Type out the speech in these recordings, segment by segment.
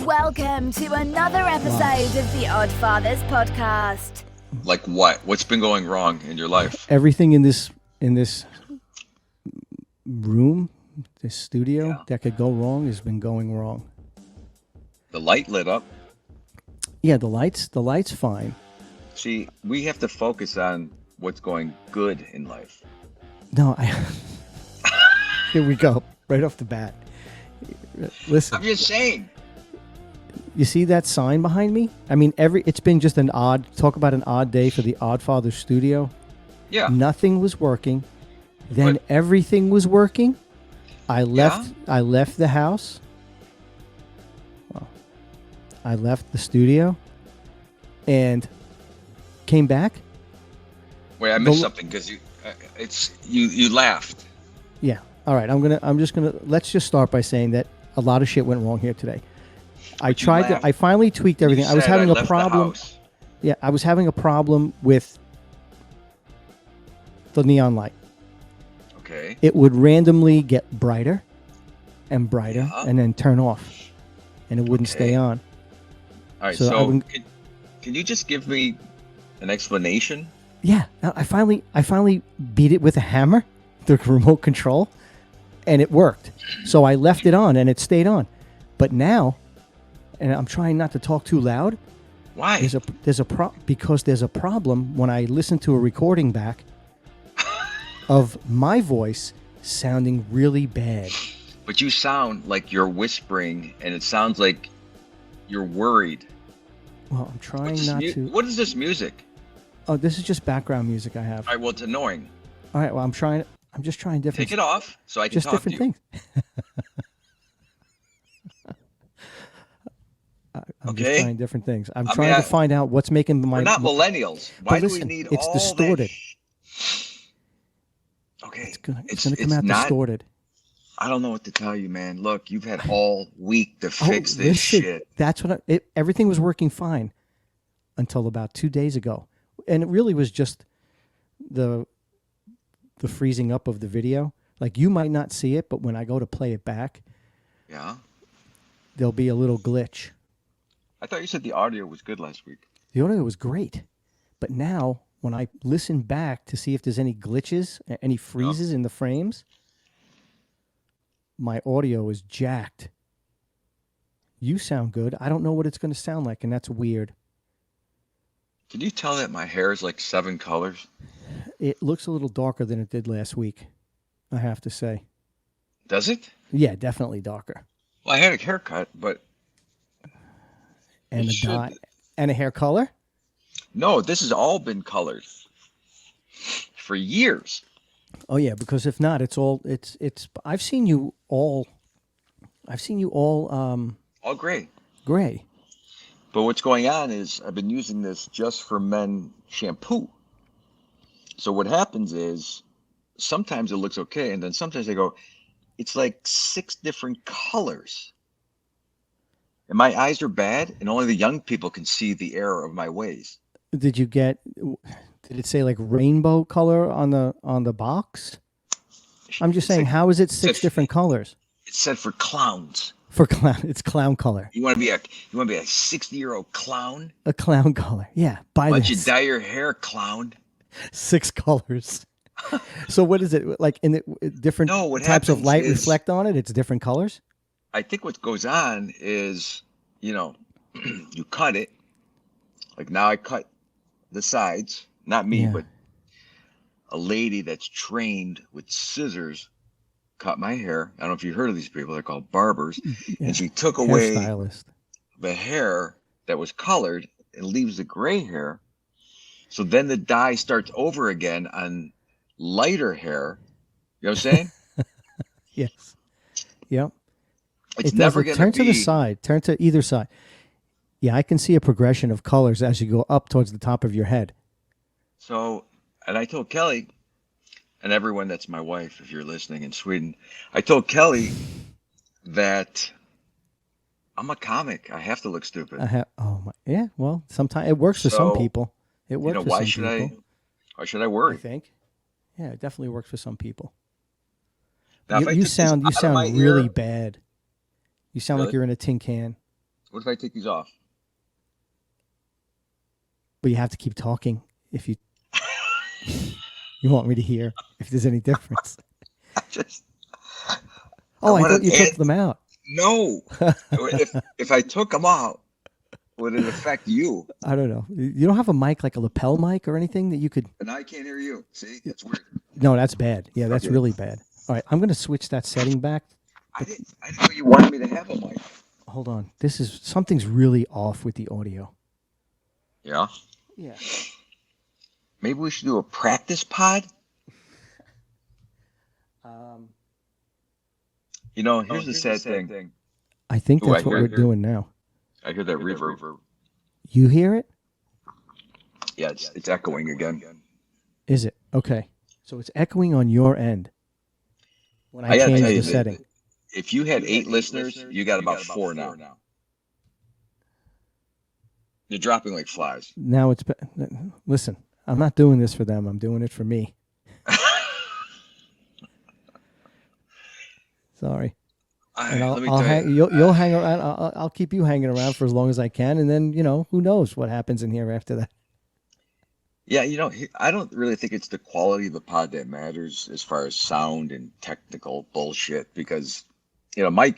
Welcome to another episode of the Oddfathers podcast. Like what? What's been going wrong in your life? Everything in this room, this studio that could go wrong has been going wrong. The light lit up. Yeah, the light's fine. See, we have to focus on what's going good in life. No, here we go, right off the bat. Listen. I'm just saying. You see that sign behind me? I mean, it's been just talk about an odd day for the Oddfathers studio. Yeah. Nothing was working. Then everything was working. I left the house. Well, I left the studio and came back. Wait, I missed something because you laughed. Yeah. All right. Let's just start by saying that a lot of shit went wrong here today. I finally tweaked everything. I was having a problem. Yeah, I was having a problem with the neon light. Okay. It would randomly get brighter and brighter and then turn off, and it wouldn't stay on. All right. So can you just give me an explanation? Yeah, I finally beat it with a hammer, the remote control, and it worked. So I left it on, and it stayed on. But now, and I'm trying not to talk too loud. Why? Because there's a problem when I listen to a recording back of my voice sounding really bad. But you sound like you're whispering, and it sounds like you're worried. Well, I'm trying not to. What is this music? Oh, this is just background music I have. All right, well, it's annoying. All right, well, I'm just trying different. Take it off so I can talk to you. Just different things. I'm just trying different things. I'm trying to find out what's making my... We're not millennials. Why do we need it's all distorted. Okay. It's going to come out distorted. I don't know what to tell you, man. Look, you've had all week to fix this shit. That's what everything was working fine until about 2 days ago. And it really was just the freezing up of the video. Like, you might not see it, but when I go to play it back, there'll be a little glitch. I thought you said the audio was good last week. The audio was great. But now, when I listen back to see if there's any glitches, any freezes in the frames, my audio is jacked. You sound good. I don't know what it's going to sound like, and that's weird. Can you tell that my hair is like 7 colors? It looks a little darker than it did last week, I have to say. Does it? Yeah, definitely darker. Well, I had a haircut, but... And a dye. And a hair color? No, this has all been colored for years. Oh yeah, because if not, it's I've seen you all all gray. Gray. But what's going on is I've been using this Just for Men shampoo. So what happens is sometimes it looks okay, and then sometimes I go, it's like 6 different colors. And my eyes are bad, and only the young people can see the error of my ways. Did it say like rainbow color on the box? I'm just saying, how is it 6 different colors? It said for clowns. For clown, it's clown color. You want to be a 60-year-old clown? A clown color, yeah. Why don't you dye your hair, clown? 6 colors. So what is it like in the different types of light reflect on it? It's different colors. I think what goes on is, you cut it. Like now I cut the sides, not me, but a lady that's trained with scissors cut my hair. I don't know if you've heard of these people. They're called barbers. Yeah. And she took away the hair that was colored and leaves the gray hair. So then the dye starts over again on lighter hair. You know what I'm saying? Yes. Yep. It's never going to be... Turn to the side. Turn to either side. Yeah, I can see a progression of colors as you go up towards the top of your head. So, and I told Kelly, and everyone that's my wife, if you're listening in Sweden, I told Kelly that I'm a comic. I have to look stupid. Yeah, well, sometimes it works for some people. It works for some people. Why should I worry? I think. Yeah, it definitely works for some people. Now, you sound really bad. You sound like you're in a tin can. What if I take these off? But you have to keep talking if you you want me to hear if there's any difference. I just. Oh, I thought you took them out. No. if I took them out, would it affect you? I don't know. You don't have a mic, like a lapel mic or anything that you could. And I can't hear you. See, it's weird. No, that's bad. Yeah, that's really bad. All right, I'm going to switch that setting back. I didn't know you wanted me to have a mic. Hold on. Something's really off with the audio. Yeah. Yeah. Maybe we should do a practice pod. Here's the sad thing. I think that's what we're doing now. I hear that reverb. You hear it? Yeah, it's echoing again. Is it? Okay. So it's echoing on your end when I change the setting. If you had 8 listeners, you got about 4 now. You're dropping like flies. Now listen, I'm not doing this for them. I'm doing it for me. Sorry. And you'll hang around. I'll keep you hanging around for as long as I can, and then who knows what happens in here after that. Yeah, I don't really think it's the quality of the pod that matters as far as sound and technical bullshit, because my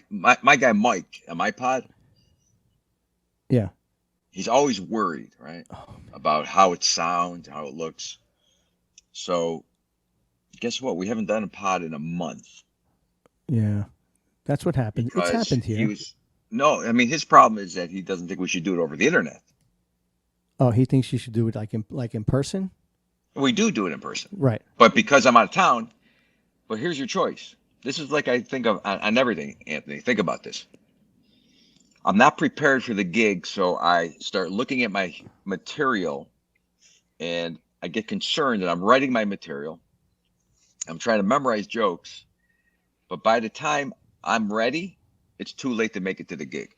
guy Mike on my pod. Yeah. He's always worried, right, about how it sounds, how it looks. So, guess what? We haven't done a pod in a month. Yeah, that's what happened. It's happened here. His problem is that he doesn't think we should do it over the internet. Oh, he thinks you should do it like in person? We do it in person. Right. But because I'm out of town, but here's your choice. This is like I think of on everything, Anthony. Think about this. I'm not prepared for the gig, so I start looking at my material, and I get concerned that I'm writing my material. I'm trying to memorize jokes, but by the time I'm ready, it's too late to make it to the gig.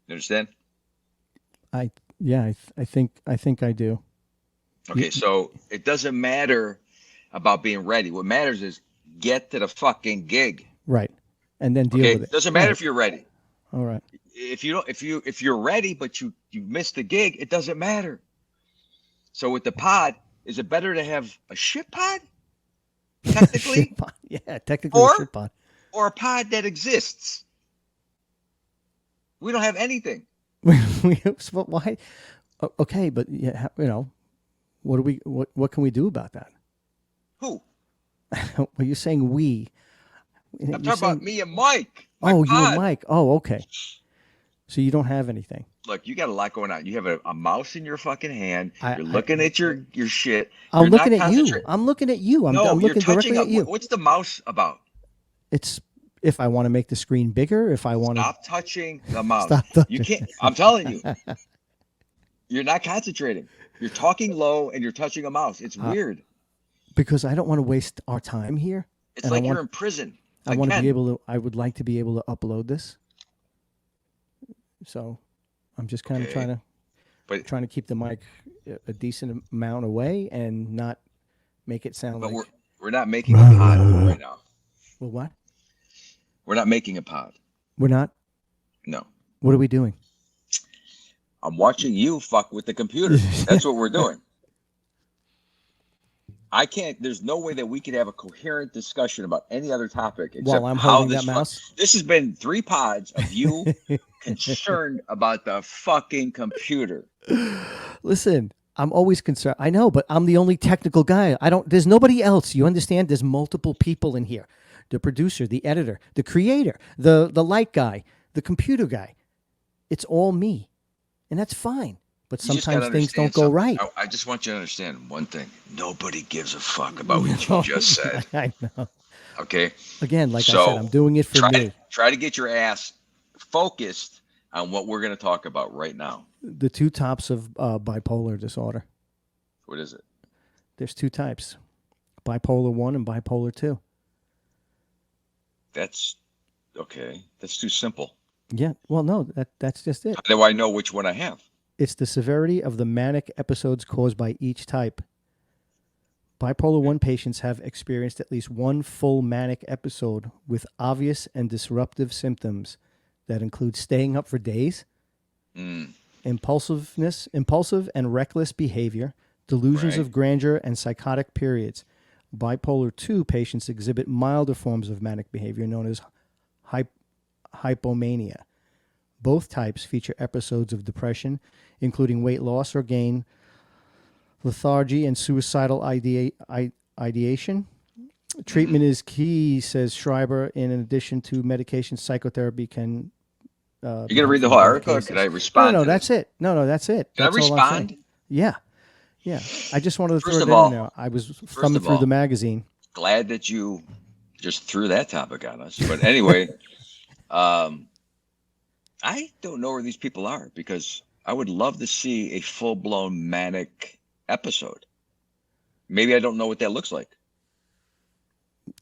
You understand? I think I do. Okay, so it doesn't matter about being ready. What matters is get to the fucking gig. Right. And then deal with it. It doesn't matter if you're ready. All right. If you're ready but you missed the gig, it doesn't matter. So with the pod, is it better to have a shit pod? Technically? Shit pod. Yeah, technically a shit pod. Or a pod that exists. We don't have anything. Why? Okay, but what can we do about that? Who? Well, you're saying we. I'm talking about me and Mike. You and Mike. Oh, okay. So you don't have anything. Look, you got a lot going on. You have a mouse in your fucking hand. You're looking at your shit. I'm looking at you. I'm looking at you. I'm looking directly at you. What's the mouse about? It's if I want to make the screen bigger, if I want to... Stop touching the mouse. Stop touching. You can't. I'm telling you. You're not concentrating. You're talking low and you're touching a mouse. It's weird. Because I don't want to waste our time here. It's like you're in prison. I want to be able to... I would like to be able to upload this. So I'm just kind of trying to keep the mic a decent amount away and not make it sound like... But we're not making a pod right now. Well, what? We're not making a pod. We're not? No. What are we doing? I'm watching you fuck with the computer. That's what we're doing. There's no way that we could have a coherent discussion about any other topic except while I'm holding that mouse. This has been 3 pods of you concerned about the fucking computer. Listen, I'm always concerned. I know, but I'm the only technical guy. There's nobody else. You understand? There's multiple people in here. The producer, the editor, the creator, the light guy, the computer guy. It's all me. And that's fine. But sometimes things don't go right. I just want you to understand one thing. Nobody gives a fuck about what you just said. I know. Okay? Again, like I said, I'm doing it for me. Try to get your ass focused on what we're going to talk about right now. The 2 types of bipolar disorder. What is it? There's 2 types. Bipolar 1 and bipolar 2. That's okay. That's too simple. Yeah. Well, no, that's just it. How do I know which one I have? It's the severity of the manic episodes caused by each type. Bipolar 1 patients have experienced at least one full manic episode with obvious and disruptive symptoms that include staying up for days, impulsive and reckless behavior, delusions of grandeur, and psychotic periods. Bipolar 2 patients exhibit milder forms of manic behavior known as hypomania. Both types feature episodes of depression, including weight loss or gain, lethargy, and suicidal ideation. Treatment is key, says Schreiber. In addition to medication, psychotherapy can... You're going to read the whole article, or can I respond? No, that's it. No, that's it. Can I respond? Yeah. I just wanted to throw it in there. I was thumbing through the magazine. Glad that you just threw that topic on us. But anyway, I don't know where these people are, because I would love to see a full-blown manic episode. Maybe I don't know what that looks like.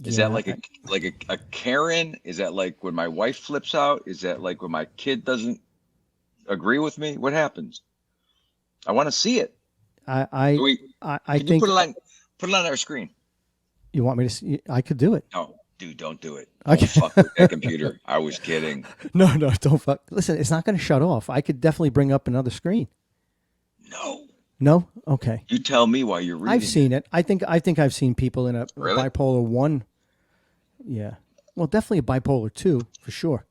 Is that like a Karen? Is that like when my wife flips out? Is that like when my kid doesn't agree with me? What happens? I want to see it. I think you put it on our screen. You want me to see? I could do it. No, dude, don't do it. Okay. Don't fuck with that computer. I was kidding. No, don't fuck. Listen, it's not going to shut off. I could definitely bring up another screen. No? Okay. You tell me while you're reading. I've seen it. I think I've seen people in a bipolar 1. Yeah. Well, definitely a bipolar 2 for sure.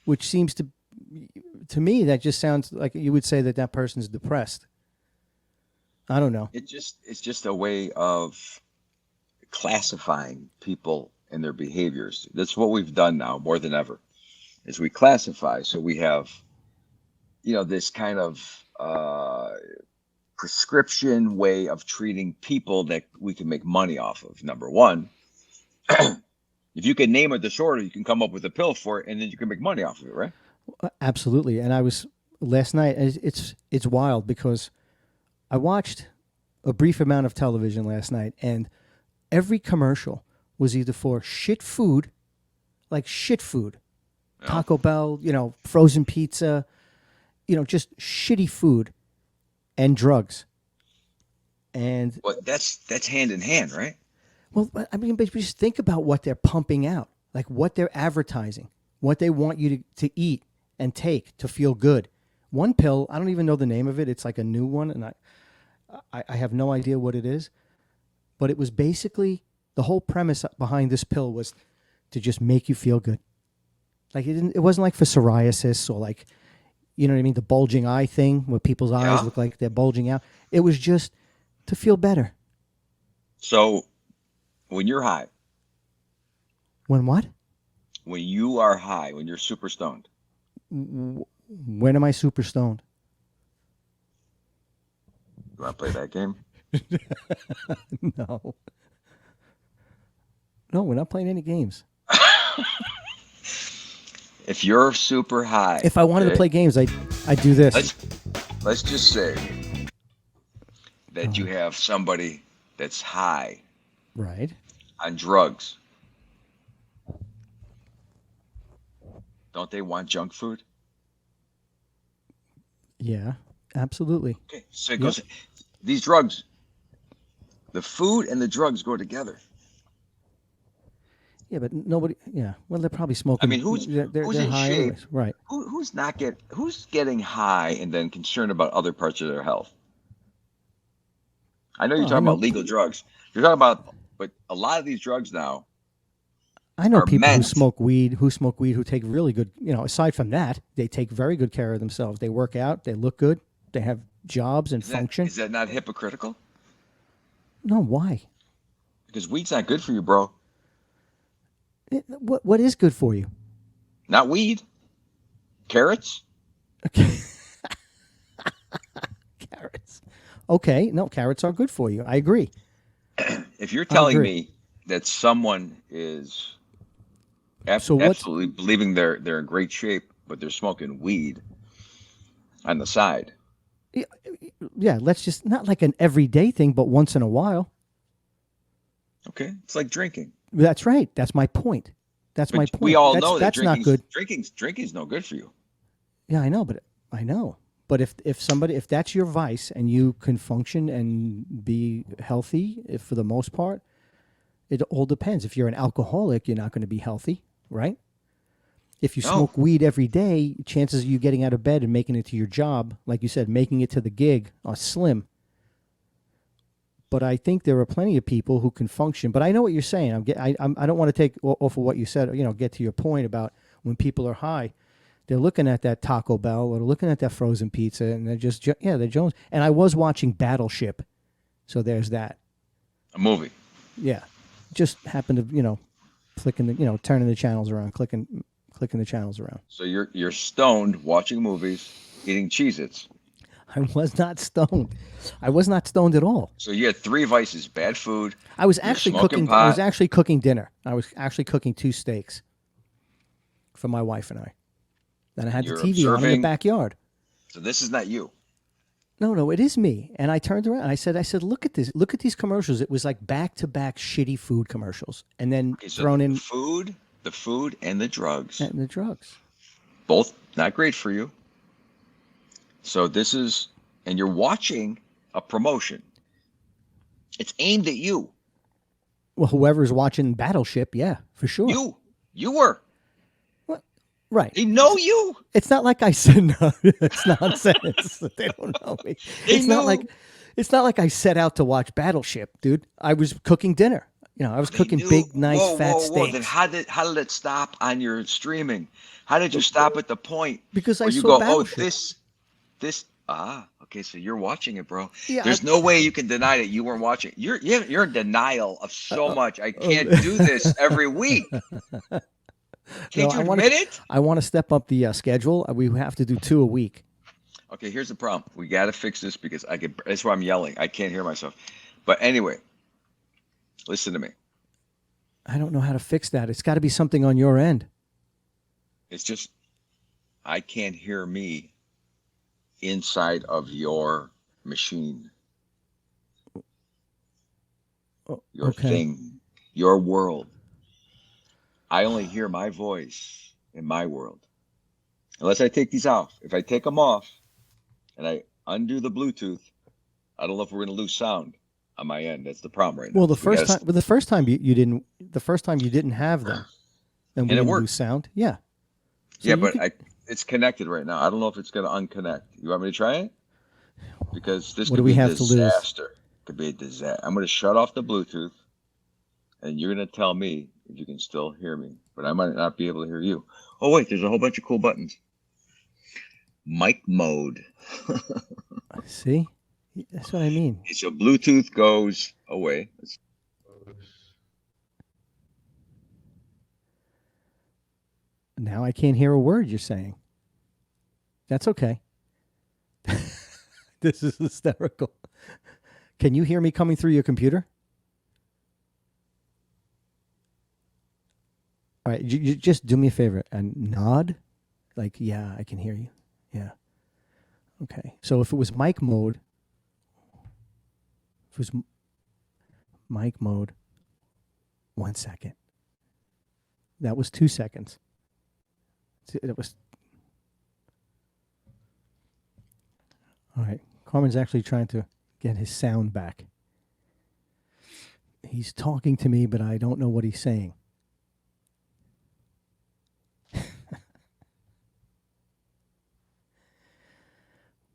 Which seems to me, that just sounds like you would say that person's depressed. I don't know. It's just a way of classifying people and their behaviors. That's what we've done now more than ever, is we classify. So we have, this kind of prescription way of treating people that we can make money off of. Number one, if you can name a disorder, you can come up with a pill for it, and then you can make money off of it, right? Absolutely. And I was last night. It's wild because I watched a brief amount of television last night, and every commercial was either for shit food, like shit food, Taco Bell, frozen pizza, just shitty food, and drugs. And well, that's hand in hand, right? Well, I mean, but just think about what they're pumping out, like what they're advertising, what they want you to eat and take to feel good. One pill, I don't even know the name of it. It's like a new one, and I have no idea what it is. But it was basically, the whole premise behind this pill was to just make you feel good. Like it wasn't like for psoriasis or like, you know what I mean, the bulging eye thing where people's eyes look like they're bulging out. It was just to feel better. So when you're high. When what? When you are high, when you're super stoned. When am I super stoned? You want to play that game? No. No, we're not playing any games. If you're super high. If I wanted to play games, I do this. Let's just say that you have somebody that's high. Right. On drugs. Don't they want junk food? Yeah, absolutely. Okay, so it goes. These drugs, the food and the drugs go together. Yeah, but nobody. Yeah, well, they're probably smoking. I mean, who's in high shape? Anyways. Right. Who's getting high and then concerned about other parts of their health? I know you're talking about legal drugs. You're talking about, but a lot of these drugs now. I know people who smoke weed, who take really good, aside from that, they take very good care of themselves. They work out, they look good, they have jobs and function. Is that not hypocritical? No, why? Because weed's not good for you, bro. What is good for you? Not weed. Carrots. Okay. Carrots. Okay, no, carrots are good for you. I agree. If you're telling me that someone is absolutely believing they're in great shape, but they're smoking weed on the side. Yeah, let's just, not like an everyday thing, but once in a while. Okay, it's like drinking. That's right. That's my point. We all know that that's not good. Drinking's no good for you. Yeah, I know. But if that's your vice and you can function and be healthy, for the most part, it all depends. If you're an alcoholic, you're not going to be healthy, right? If you No. smoke weed every day, chances of you getting out of bed and making it to your job, like you said, making it to the gig, are slim. But I think there are plenty of people who can function. But I know what you're saying. I don't want to take off of what you said. Get to your point about when people are high, they're looking at that Taco Bell or they're looking at that frozen pizza, and they're just they're Jones. And I was watching Battleship, so there's that. A movie. Yeah, just happened to flicking the turning the channels around, clicking the channels around. So you're stoned watching movies, eating Cheez-Its. I was not stoned. I was not stoned at all. So you had 3 vices: bad food. I was actually cooking. Pot. I was actually cooking dinner. I was actually cooking 2 steaks for my wife and I. And I had the TV on in the backyard. So this is not you. No, it is me. And I turned around and I said, look at this. Look at these commercials. It was like back-to-back shitty food commercials. And then thrown in the food and the drugs. And the drugs. Both not great for you. So this is, and you're watching a promotion. It's aimed at you. Well, whoever's watching Battleship, yeah, for sure. You were. What? Right. They know you. It's not like I said no. It's nonsense. They don't know me. It's not like I set out to watch Battleship, dude. I was cooking dinner. I was cooking big, nice, fat steaks. Then how did it stop on your streaming? How did you stop at the point? Because I where you saw go, Battleship. Okay, so you're watching it, bro. Yeah, There's no way you can deny that you weren't watching. You're in denial of so much. I can't do this every week. Can't you admit it? I want to step up the schedule. We have to do 2 a week. Okay, here's the problem. We got to fix this because that's why I'm yelling. I can't hear myself. But anyway, listen to me. I don't know how to fix that. It's got to be something on your end. It's just I can't hear me inside of your machine. Your thing. Your world. I only hear my voice in my world. Unless I take these off. If I take them off and I undo the Bluetooth, I don't know if we're going to lose sound on my end. That's the problem right now. Well, the first time you didn't have them, and we didn't lose sound. Yeah. So yeah, but it's connected right now. I don't know if it's going to unconnect. You want me to try it? Because this could be a disaster. It could be a disaster. I'm going to shut off the Bluetooth, and you're going to tell me if you can still hear me. But I might not be able to hear you. Oh, wait, there's a whole bunch of cool buttons. Mic mode. See? That's what I mean. So Bluetooth goes away. Now I can't hear a word you're saying. That's okay. This is hysterical. Can you hear me coming through your computer? All right, you just do me a favor and nod. Like, yeah, I can hear you. Yeah. Okay. So if it was mic mode, mic mode, 1 second. That was 2 seconds. It was. All right. Carmen's actually trying to get his sound back. He's talking to me, but I don't know what he's saying.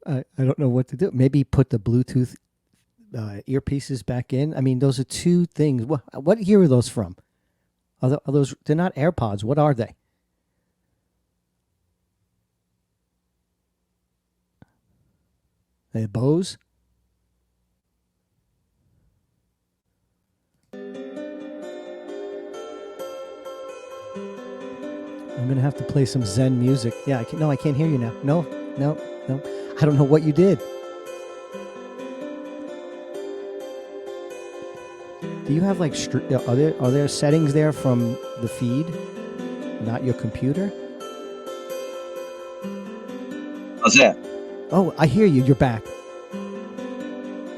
I don't know what to do. Maybe put the Bluetooth earpieces back in. I mean, those are 2 things. What year are those from? Are those? They're not AirPods. What are they? They're Bose. I'm gonna have to play some Zen music. Yeah, I can't hear you now. No. I don't know what you did. Do you have like are there settings there from the feed, not your computer? How's that? Oh, I hear you. You're back.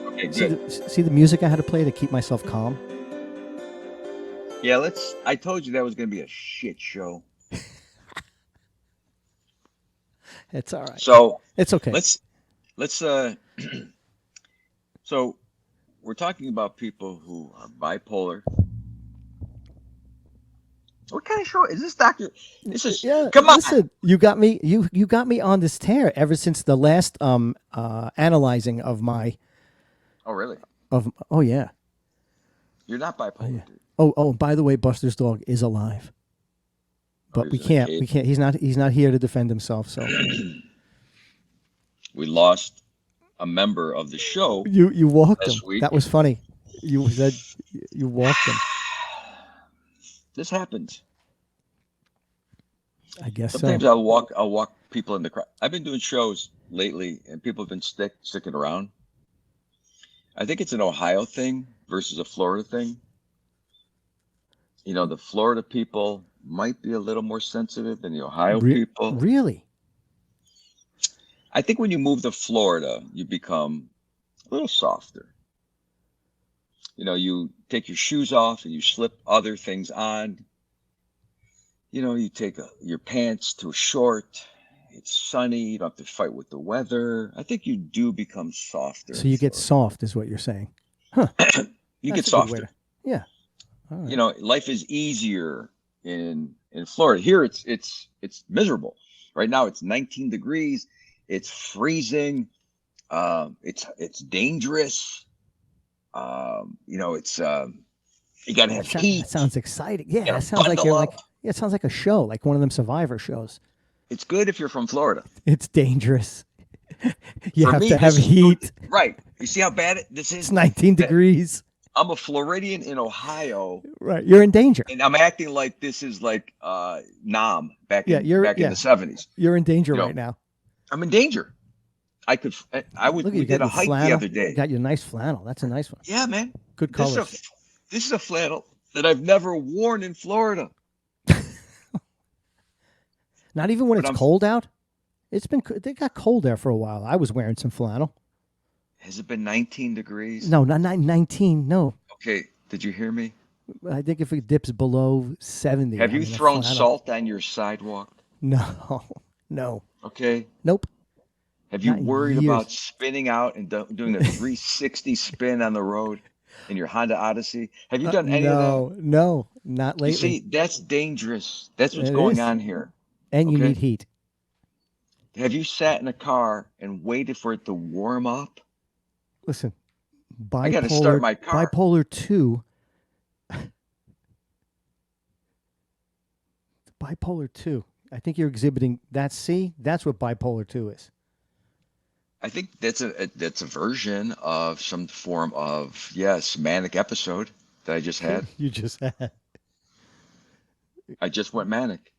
Okay, good. See the music I had to play to keep myself calm? Yeah, I told you that was going to be a shit show. It's all right. So it's okay. Let's so we're talking about people who are bipolar What kind of show is this, Doctor? This is Yeah, come on. listen, you got me. You got me on this tear ever since the last analyzing of my Oh, really? oh yeah. You're not bipolar, dude. Oh, by the way, Buster's dog is alive. But He's in a cage. we can't he's not here to defend himself, so We lost a member of the show you walked him. this week. That was funny. You said you walked him. This happens. I guess Sometimes so. I'll walk people in the crowd. I've been doing shows lately, and people have been sticking around. I think it's an Ohio thing versus a Florida thing. You know, the Florida people might be a little more sensitive than the Ohio people. Really? I think when you move to Florida, you become a little softer. You know, you take your shoes off and you slip other things on. You know, you take your pants to a short. It's sunny. You don't have to fight with the weather. I think you do become softer. So you get soft, is what you're saying? Huh? You That's get a good way softer. Yeah. All right. You know, life is easier in Florida. Here, it's miserable. Right now, it's 19 degrees. It's freezing. It's dangerous. You know, it's you gotta have heat. That sounds exciting. Yeah, Yeah, that sounds like you're bundle like it sounds like a show, like one of them Survivor shows. It's good if you're from Florida. It's dangerous. You For have me, to have this is heat. Right. You see how bad this is? It's 19 degrees. I'm a Floridian in Ohio, Right. You're in danger. and I'm acting like this is like Nam back in you're back in the 70s. You're in danger You know, right now. I'm in danger. I would. Look, We you did got a your hike flannel. the other day. You got your nice flannel. That's a nice one. Yeah, man. Good This color. this is a flannel that I've never worn in Florida. Not even when But it's cold out. They got cold there for a while. I was wearing some flannel. Has it been 19 degrees? No, not 19. No, Okay. Did you hear me? I think if it dips below 70. Have you I'm in a thrown flannel. salt on your sidewalk? No, no, Okay. nope. Have you Not in worried years. about spinning out and doing a 360 spin on the road in your Honda Odyssey? Have you done any of that? No, not You lately. see, that's dangerous. That's what's It going is. on here. And you okay. need heat. Have you sat in a car and waited for it to warm up? Listen, I got to start my car. Bipolar 2. Bipolar 2. I think you're exhibiting that. See, that's what bipolar 2 is. I think that's a version of some form of manic episode that I just had. You just had. I just went manic.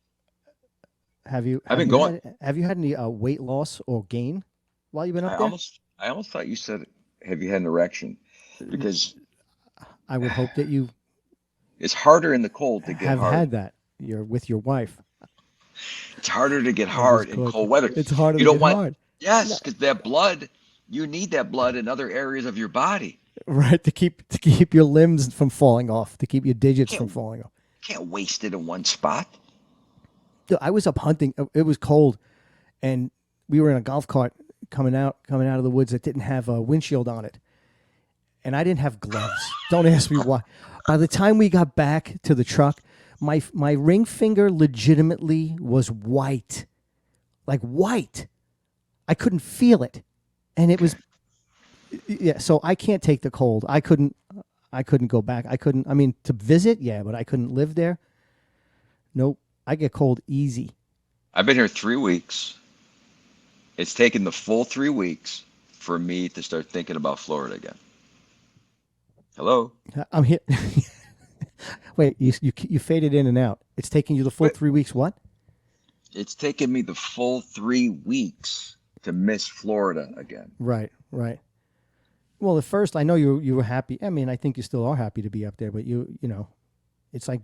Have you? I've been going. Have you had any weight loss or gain while you've been up there? I almost thought you said, "Have you had an erection?" Because I would hope that you it's harder in the cold to get have hard. had that. You're with your wife. It's harder to get hard in cold weather. It's harder You to don't get want, hard. Yes, because that blood, you need that blood in other areas of your body. Right, to keep your limbs from falling off, to keep your digits Can't- from falling off. Can't waste it in one spot. Dude, I was up hunting. It was cold, and we were in a golf cart coming out of the woods that didn't have a windshield on it, and I didn't have gloves. Don't ask me why. By the time we got back to the truck, my ring finger legitimately was white, like white. I couldn't feel it, and it was So I can't take the cold. I couldn't go back. I mean, to visit, yeah, but I couldn't live there. Nope. I get cold easy. I've been here 3 weeks. It's taken the full 3 weeks for me to start thinking about Florida again. Hello? I'm here. Wait, you faded in and out. It's taking you the full 3 weeks. What? It's taken me the full 3 weeks to miss Florida again. Right. Well, at first, I know you were happy. I mean, I think you still are happy to be up there, but you know, it's like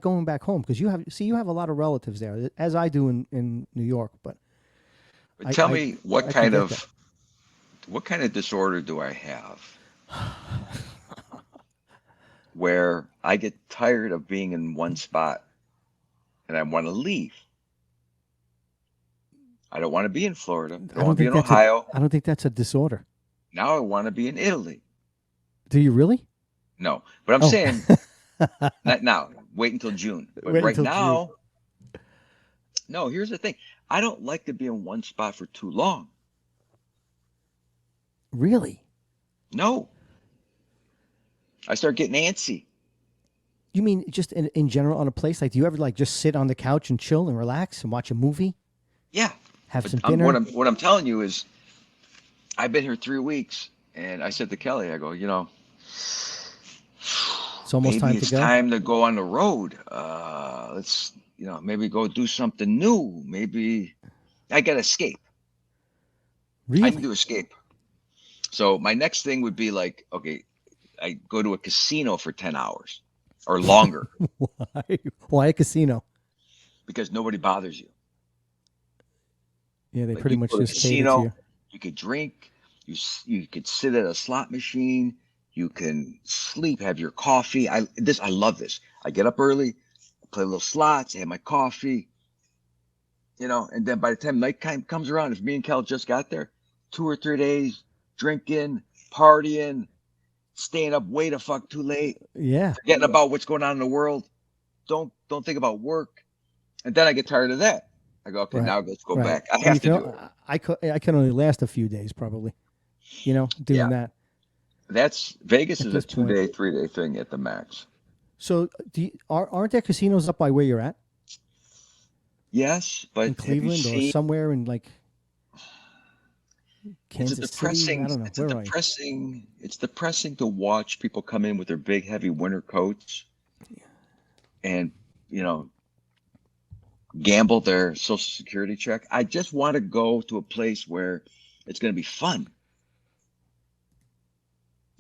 going back home because you have a lot of relatives there, as I do in New York. But Tell me what kind of disorder do I have where I get tired of being in one spot and I want to leave. I don't want to be in Florida. I don't want to be in Ohio. I don't think that's a disorder. Now I want to be in Italy. Do you really? No, but I'm saying not now. wait until June. But Wait right until now, no, here's the thing. I don't like to be in one spot for too long. Really? No. I start getting antsy. You mean just in general on a place? Like, do you ever like just sit on the couch and chill and relax and watch a movie? Yeah. Have But some dinner? what I'm telling you is I've been here 3 weeks, and I said to Kelly, I go, It's almost maybe time to it's go. time to go on the road. Let's, maybe go do something new. Maybe I got to escape. I need Really? to escape. So my next thing would be like, okay, I go to a casino for 10 hours or longer Why? Why a casino? because nobody bothers you. Yeah, they Like pretty you much go to a just cater to you. casino, you could drink, you could sit at a slot machine, you can sleep, have your coffee. I love this. I get up early, play little slots, have my coffee, and then by the time nighttime comes around, if me and Kel just got there, 2 or 3 days drinking, partying, staying up way the fuck too late, Yeah. forgetting about what's going on in the world. Don't think about work. And then I get tired of that. I go, okay, Right. now let's go Right. back. I And have you to can, do it. I can only last a few days probably. Doing Yeah. that That's Vegas at is a this point. 2 day, 3 day thing at the max. So, aren't there casinos up by where you're at Yes, but in have you Cleveland or seen? somewhere in like It's a Kansas City? I don't know. Where are you? it's depressing to watch people come in with their big heavy winter coats and, gamble their social security check. I just want to go to a place where it's going to be fun.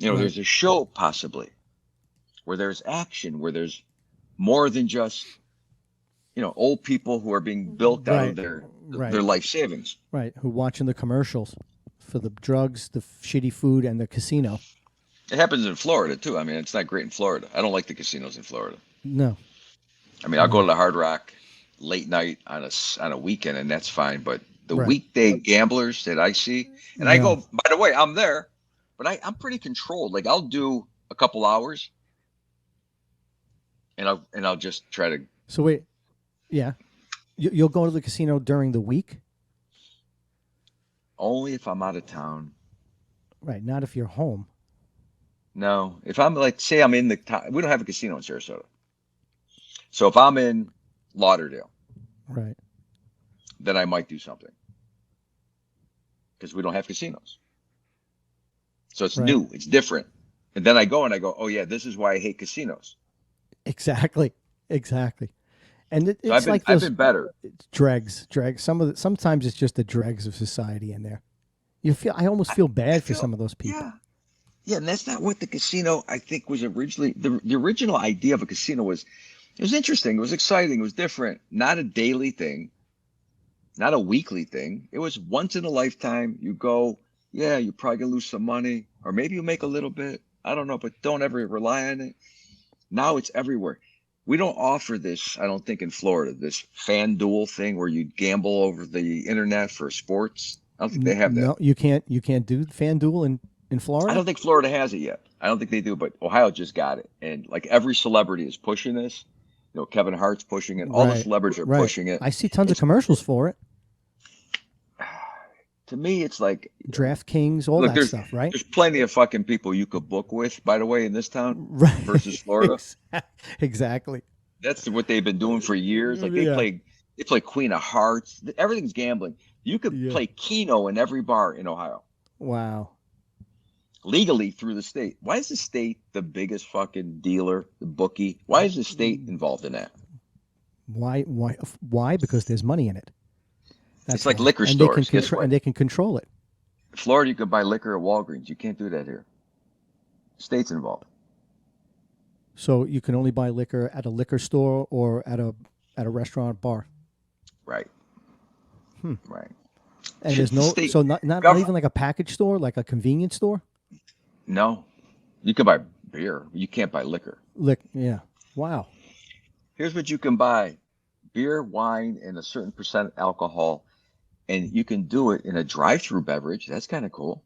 Right. There's a show possibly where there's action, where there's more than just, old people who are being bilked out of Right. their life savings. Right. Who watching the commercials for the drugs, the shitty food, and the casino? It happens in Florida too. I mean, it's not great in Florida. I don't like the casinos in Florida. No. I mean, I'll go to the Hard Rock late night on a weekend, and that's fine. But the Right. weekday gamblers that I see, and I go, by the way, I'm there, but I'm pretty controlled. Like I'll do a couple hours, and I'll just try to. So wait, yeah, you'll go to the casino during the week, Only if I'm out of town. right? Not if you're home. No, if I'm like, say I'm in we don't have a casino in Sarasota. So if I'm in Lauderdale, Right. then I might do something because we don't have casinos. So it's Right. new, it's different. And then I go, oh yeah, this is why I hate casinos. Exactly. And it's So like I've those been better. dregs. Sometimes it's just the dregs of society in there. I almost feel bad for some of those people. Yeah. Yeah, and that's not what the casino, I think, was originally. The original idea of a casino was, it was interesting, it was exciting, it was different. Not a daily thing, not a weekly thing. It was once in a lifetime. You go, yeah, you're probably gonna lose some money, or maybe you make a little bit. I don't know, but don't ever rely on it. Now it's everywhere. We don't offer this, I don't think, in Florida, this FanDuel thing where you gamble over the internet for sports. I don't think they have that. No, you can't do FanDuel in Florida. I don't think Florida has it yet. I don't think they do, but Ohio just got it. And like every celebrity is pushing this. Kevin Hart's pushing it. All the celebrities are pushing it. I see tons of commercials for it. To me, it's like DraftKings, all that stuff, right? There's plenty of fucking people you could book with, by the way, in this town Right. versus Florida. Exactly. That's what they've been doing for years. Like they Yeah. play Queen of Hearts. Everything's gambling. You could play Keno in every bar in Ohio. Wow. Legally through the state. Why is the state the biggest fucking dealer, the bookie? Why is the state involved in that? Why? Because there's money in it. It's like why. liquor And stores. And they can control it. In Florida, you could buy liquor at Walgreens. You can't do that here. State's involved. So you can only buy liquor at a liquor store or at a restaurant bar. Right. Right. And there's no not even like a package store, like a convenience store. No, you can buy beer. You can't buy liquor. Yeah. Wow. Here's what you can buy: beer, wine, and a certain percent alcohol, and you can do it in a drive-through beverage. That's kind of cool.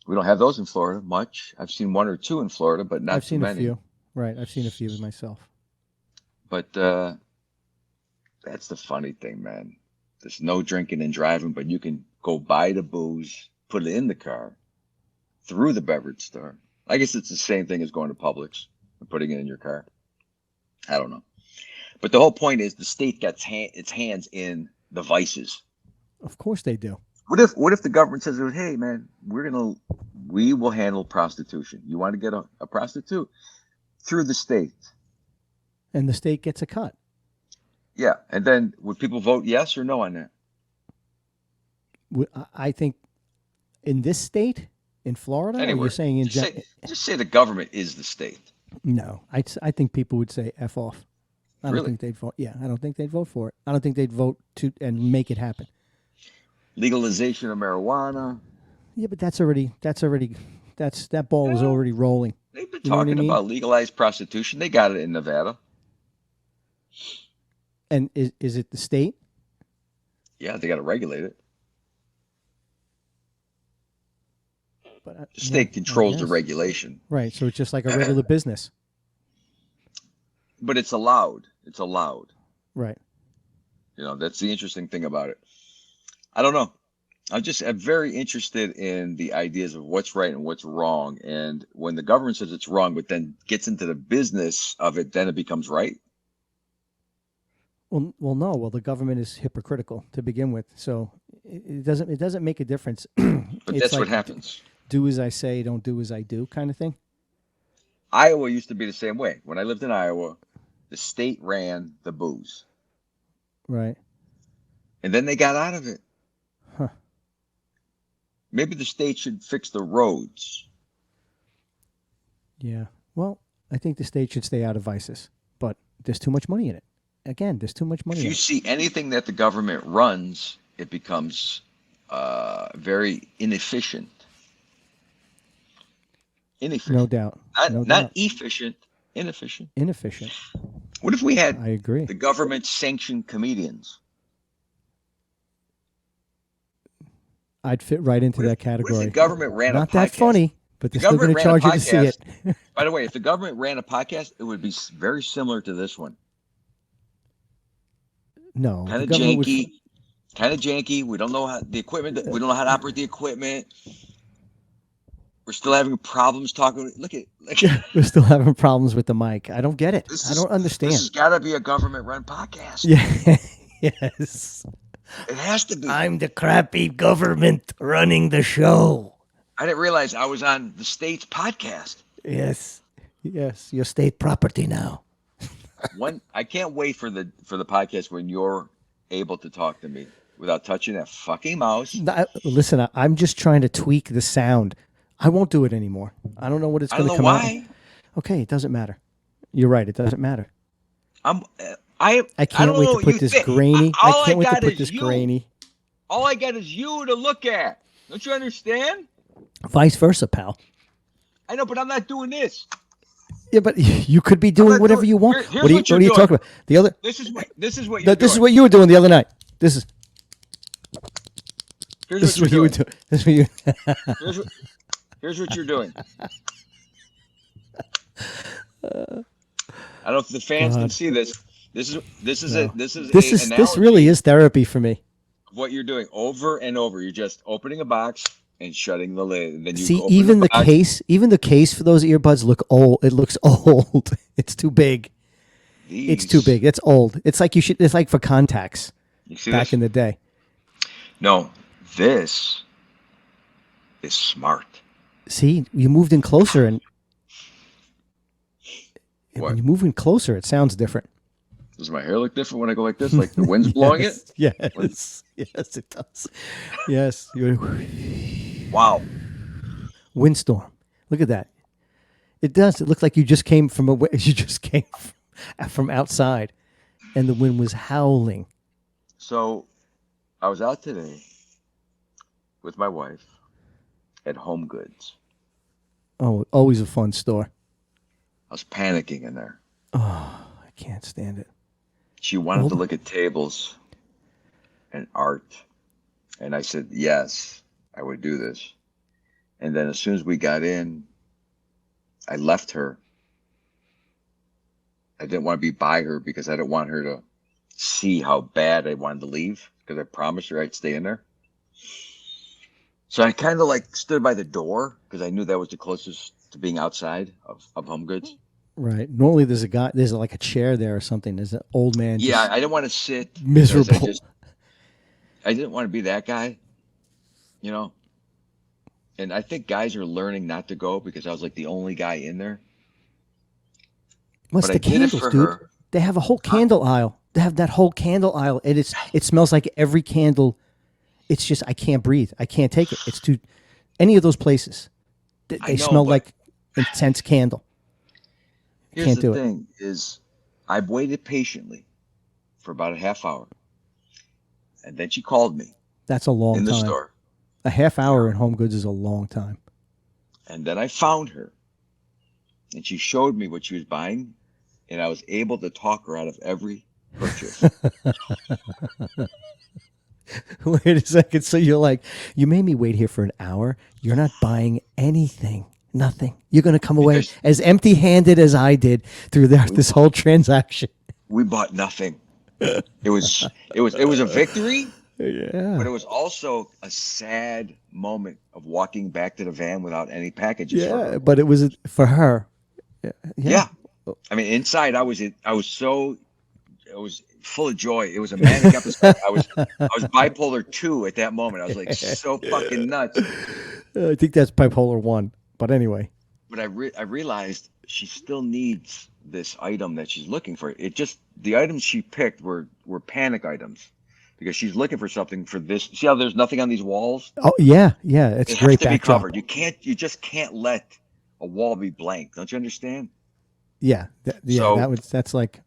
We don't have those in Florida much. I've seen one or two in Florida, but not I've seen too many. a few. Right. I've seen a few myself. But that's the funny thing, man. There's no drinking and driving, but you can go buy the booze, put it in the car, through the beverage store. I guess it's the same thing as going to Publix and putting it in your car. I don't know. But the whole point is the state gets its hands in the vices. Of course they do. What if the government says, hey, man, we will handle prostitution. You want to get a prostitute? Through the state. And the state gets a cut. Yeah. And then would people vote yes or no on that? I think in this state, in Florida, Anywhere. or you're saying just say the government is the state. No, I think people would say F off. I don't Really? think they'd vote. Yeah, I don't think they'd vote for it. I don't think they'd vote to and make it happen. Legalization of marijuana. Yeah, but that ball is already rolling. They've been You know what I talking mean? about legalized prostitution. They got it in Nevada. And is it the state? Yeah, they got to regulate it. But The state controls the guess. regulation. Right, so it's just like a regular business. But it's allowed. It's allowed. Right. You know, that's the interesting thing about it. I don't know. I'm very interested in the ideas of what's right and what's wrong. And when the government says it's wrong, but then gets into the business of it, then it becomes right. Well, no. Well, the government is hypocritical to begin with, so it doesn't make a difference. But It's that's like, what happens. Do as I say, don't do as I do, kind of thing. Iowa used to be the same way. When I lived in Iowa, the state ran the booze. Right. And then they got out of it. Huh. Maybe the state should fix the roads. Yeah. Well, I think the state should stay out of vices, but there's too much money in it. Again, there's too much money If in you it. see anything that the government runs, it becomes very inefficient. No doubt. Not efficient, inefficient. Inefficient. What if we had I agree. the government sanctioned comedians? I'd fit right into that What if category. the government ran a Not podcast? that funny, but they're still going to government charge ran you a to see it. By the way, if the government ran a podcast, it would be very similar to this one. No. Kind the of government would- janky. We don't know how the equipment. We don't know how to operate the equipment. We're still having problems talking. Look at. We're still having problems with the mic. I don't get it. I don't understand. This has got to be a government-run podcast. Yeah. Yes. It has to be. I'm the crappy government running the show. I didn't realize I was on the state's podcast. Yes. Yes. Your state property now. I can't wait for the podcast when you're able to talk to me without touching that fucking mouse. Listen, I'm just trying to tweak the sound. I won't do it anymore. I don't know what it's I going don't to know come why. out. Okay, it doesn't matter. You're right. It doesn't matter. I can't don't know wait to what put you this think. grainy. All I can't wait to got put is this you. grainy. All I got is you to look at. Don't you understand? Vice versa, pal. I know, but I'm not doing this. Yeah, but you could be doing not whatever doing- you want. Here's What are you what you're talking doing. about? The other. This is what you're This doing. is what you were doing the other night. This is Here's what you were doing. This is what you. Here's what you're doing. I don't know if the fans can see this. This really is therapy for me. what you're doing over and over. You're just opening a box and shutting the lid. And then you See, open even the box. case for those earbuds look old. It looks old. It's too big. It's too big. It's old. It's like it's like for contacts You see back this? in the day. No, this is smart. See, you moved in closer and What? when you move in closer, it sounds different. Does my hair look different when I go like this? Like the wind's blowing it? Yes, yes, it does. Yes, Wow. windstorm. Look at that. It does. It looks like you just came from from outside, and the wind was howling. So I was out today with my wife at Home Goods. Oh, always a fun store. I was panicking in there. Oh, I can't stand it. She wanted to look at tables and art. And I said, yes, I would do this. And then as soon as we got in, I left her I didn't want to be by her because I didn't want her to see how bad I wanted to leave, because I promised her I'd stay in there. So I kind of like stood by the door because I knew that was the closest to being outside of Home Goods. Right. Normally there's like a chair there or something. There's an old man. Yeah, just I didn't want to sit because miserable. I didn't want to be that guy, you know. And I think guys are learning not to go because I was like the only guy in there. What's But the I did it candles, for dude? her. They have a whole candle aisle. They have that whole candle aisle. It smells like every candle. It's just I can't breathe. I can't take it. It's too. Any of those places, I they know, smell but like intense candle. here's Can't the do it. thing: is I waited patiently for about a half hour, and then she called me That's a long in the time. store, A half hour in Home Goods is a long time. and then I found her, and she showed me what she was buying, and I was able to talk her out of every purchase. Wait a second. So you're like, you made me wait here for an hour. You're not buying anything. Nothing. You're going to come away Because as empty-handed as I did through this whole transaction. we bought nothing. It was a victory, but Yeah. it was also a sad moment of walking back to the van without any packages for Yeah. her. But it was for her. Yeah. Yeah. I mean, inside I was full of joy. It was a manic episode. I was bipolar 2 at that moment. I was like so fucking nuts. I think that's bipolar 1. But anyway. But I realized she still needs this item that she's looking for. The items she picked were panic items because she's looking for something for this. See how there's nothing on these walls? Oh, yeah. Yeah. It's It has great to be backdrop. covered. You just can't let a wall be blank. Don't you understand? Yeah. So That's like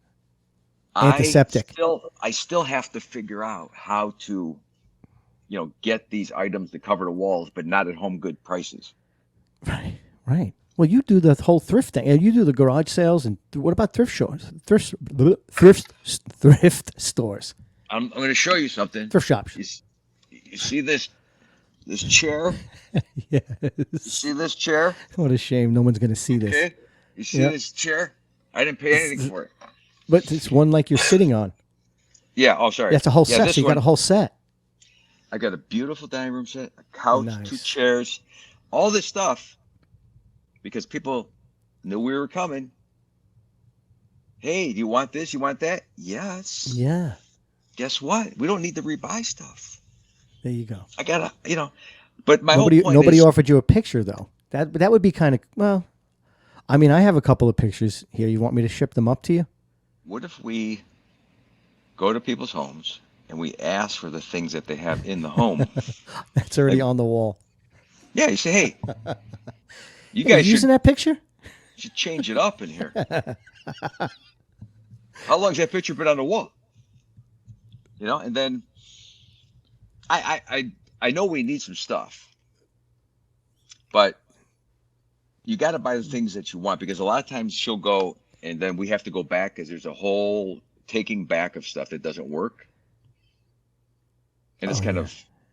antiseptic. I still have to figure out how to, get these items to cover the walls, but not at Home Good prices. Right. Right. Well, you do the whole thrift thing. You do the garage sales, and what about thrift stores? Thrift stores. I'm going to show you something. Thrift shops. You see this chair? Yes. You see this chair? What a shame. No one's going to see this. Okay. You see Yep. this chair? I didn't pay anything for it. But it's one like you're sitting on. Yeah. Oh, sorry. That's a whole Yeah, set. this So you got one, a whole set. I got a beautiful dining room set, a couch, Nice. 2 chairs, all this stuff because people knew we were coming. Hey, do you want this? You want that? Yes. Yeah. Guess what? We don't need to rebuy stuff. There you go. I gotta, but my Nobody whole point is, offered you a picture though. That would be kind of well. I mean, I have a couple of pictures here. You want me to ship them up to you? what if we go to people's homes and we ask for the things that they have in the home? That's already Like, on the wall. yeah, you say, hey, you Hey, guys you using that picture? should change it up in here. How long's that picture been on the wall? And then I know we need some stuff, but you got to buy the things that you want because a lot of times she'll go and then we have to go back because there's a whole taking back of stuff that doesn't work. And it's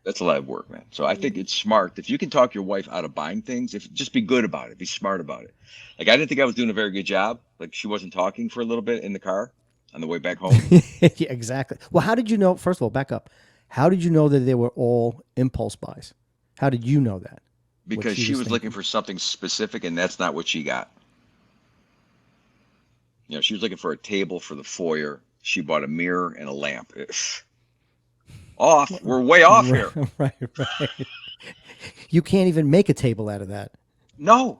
that's a lot of work, man. So I think it's smart. If you can talk your wife out of buying things, just be good about it, be smart about it. Like, I didn't think I was doing a very good job. Like, she wasn't talking for a little bit in the car on the way back home. Yeah, exactly. Well, how did you know? First of all, back up. How did you know that they were all impulse buys? How did you know that? Because she was looking for something specific, and that's not what she got. She was looking for a table for the foyer. She bought a mirror and a lamp. Off. We're way off here. Right. You can't even make a table out of that. No.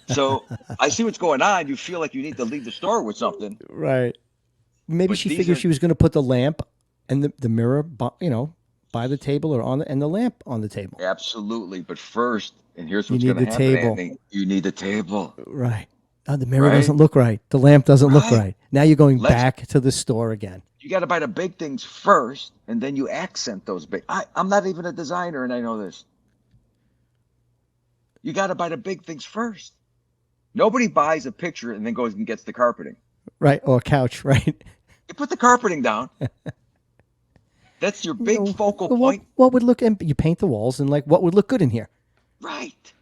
So I see what's going on. You feel like you need to leave the store with something. Right. Maybe But she these figured are- she was going to put the lamp and the mirror, by the table or and the lamp on the table. Absolutely. But first, and here's You what's need going to the happen, table. Anthony. You need the table. Right. Oh, the mirror Right? doesn't look right. The lamp doesn't look Right. right. Now you're going Let's- back to the store again. You got to buy the big things first, and then you accent those big. I'm not even a designer, and I know this. You got to buy the big things first. Nobody buys a picture and then goes and gets the carpeting. Right. Or a couch, right? You put the carpeting down. That's your big focal Well, point. what would look, and you paint the walls and what would look good in here? Right.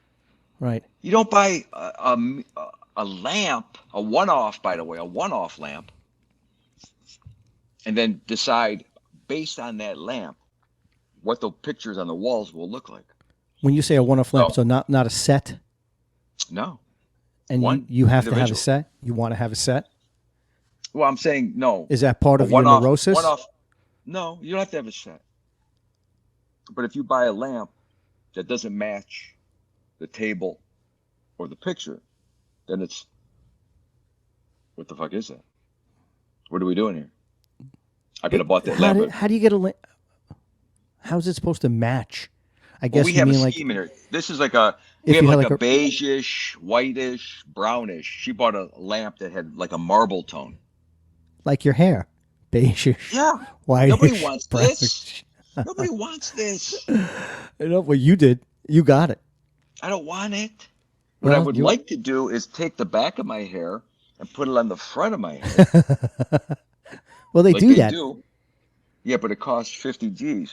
Right. You don't buy a a lamp, a one-off, by the way, a one-off lamp, and then decide based on that lamp what the pictures on the walls will look like. When you say a one-off lamp, So, so not a set, no. and One you have to have a individual. set. You want to have a set. Well, I'm saying no. Is that part A of your one-off, neurosis? one-off. No, you don't have to have a set. But if you buy a lamp that doesn't match the table or the picture, then it's, what the fuck is that? What are we doing here? I could have bought that lamp. How do you get a lamp? How is it supposed to match? I guess We you have a mean like scheme in here. This is like a, If we have you had like a like beigeish, whitish, brownish. She bought a lamp that had like a marble tone. like your hair, beigeish, Yeah. whitish, Nobody wants brownish. this. Nobody wants this. I know what you did. You got it. I don't want it. What I Well, would you- like to do is take the back of my hair and put it on the front of my hair. Well, they like do they that. do. Yeah, but it costs 50 G's.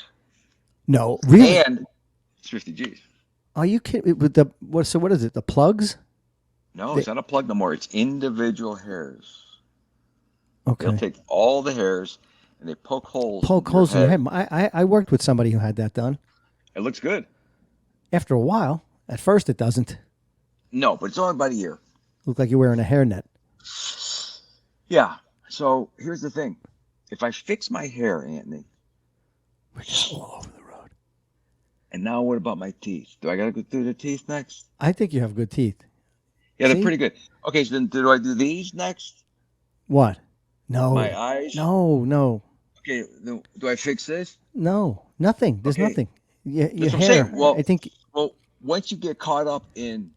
No, really? And it's 50 G's. Are you kidding? With the what? So what is it? The plugs? No, it's not a plug no more. It's individual hairs. Okay. They'll take all the hairs and they poke holes. Poke holes in your head. I worked with somebody who had that done. It looks good. After a while, at first it doesn't. No, but it's only about a year. Look like you're wearing a hairnet. Yeah. So here's the thing. If I fix my hair, Anthony, We're just all over the road. and now what about my teeth? Do I got to go through the teeth next? I think you have good teeth. Yeah, they're See? pretty good. Okay, so then do I do these next? What? No. My eyes? No. Okay, do I fix this? No. Nothing. There's Okay. nothing. Your That's what I'm hair. saying. Well, I think. Well, once you get caught up in,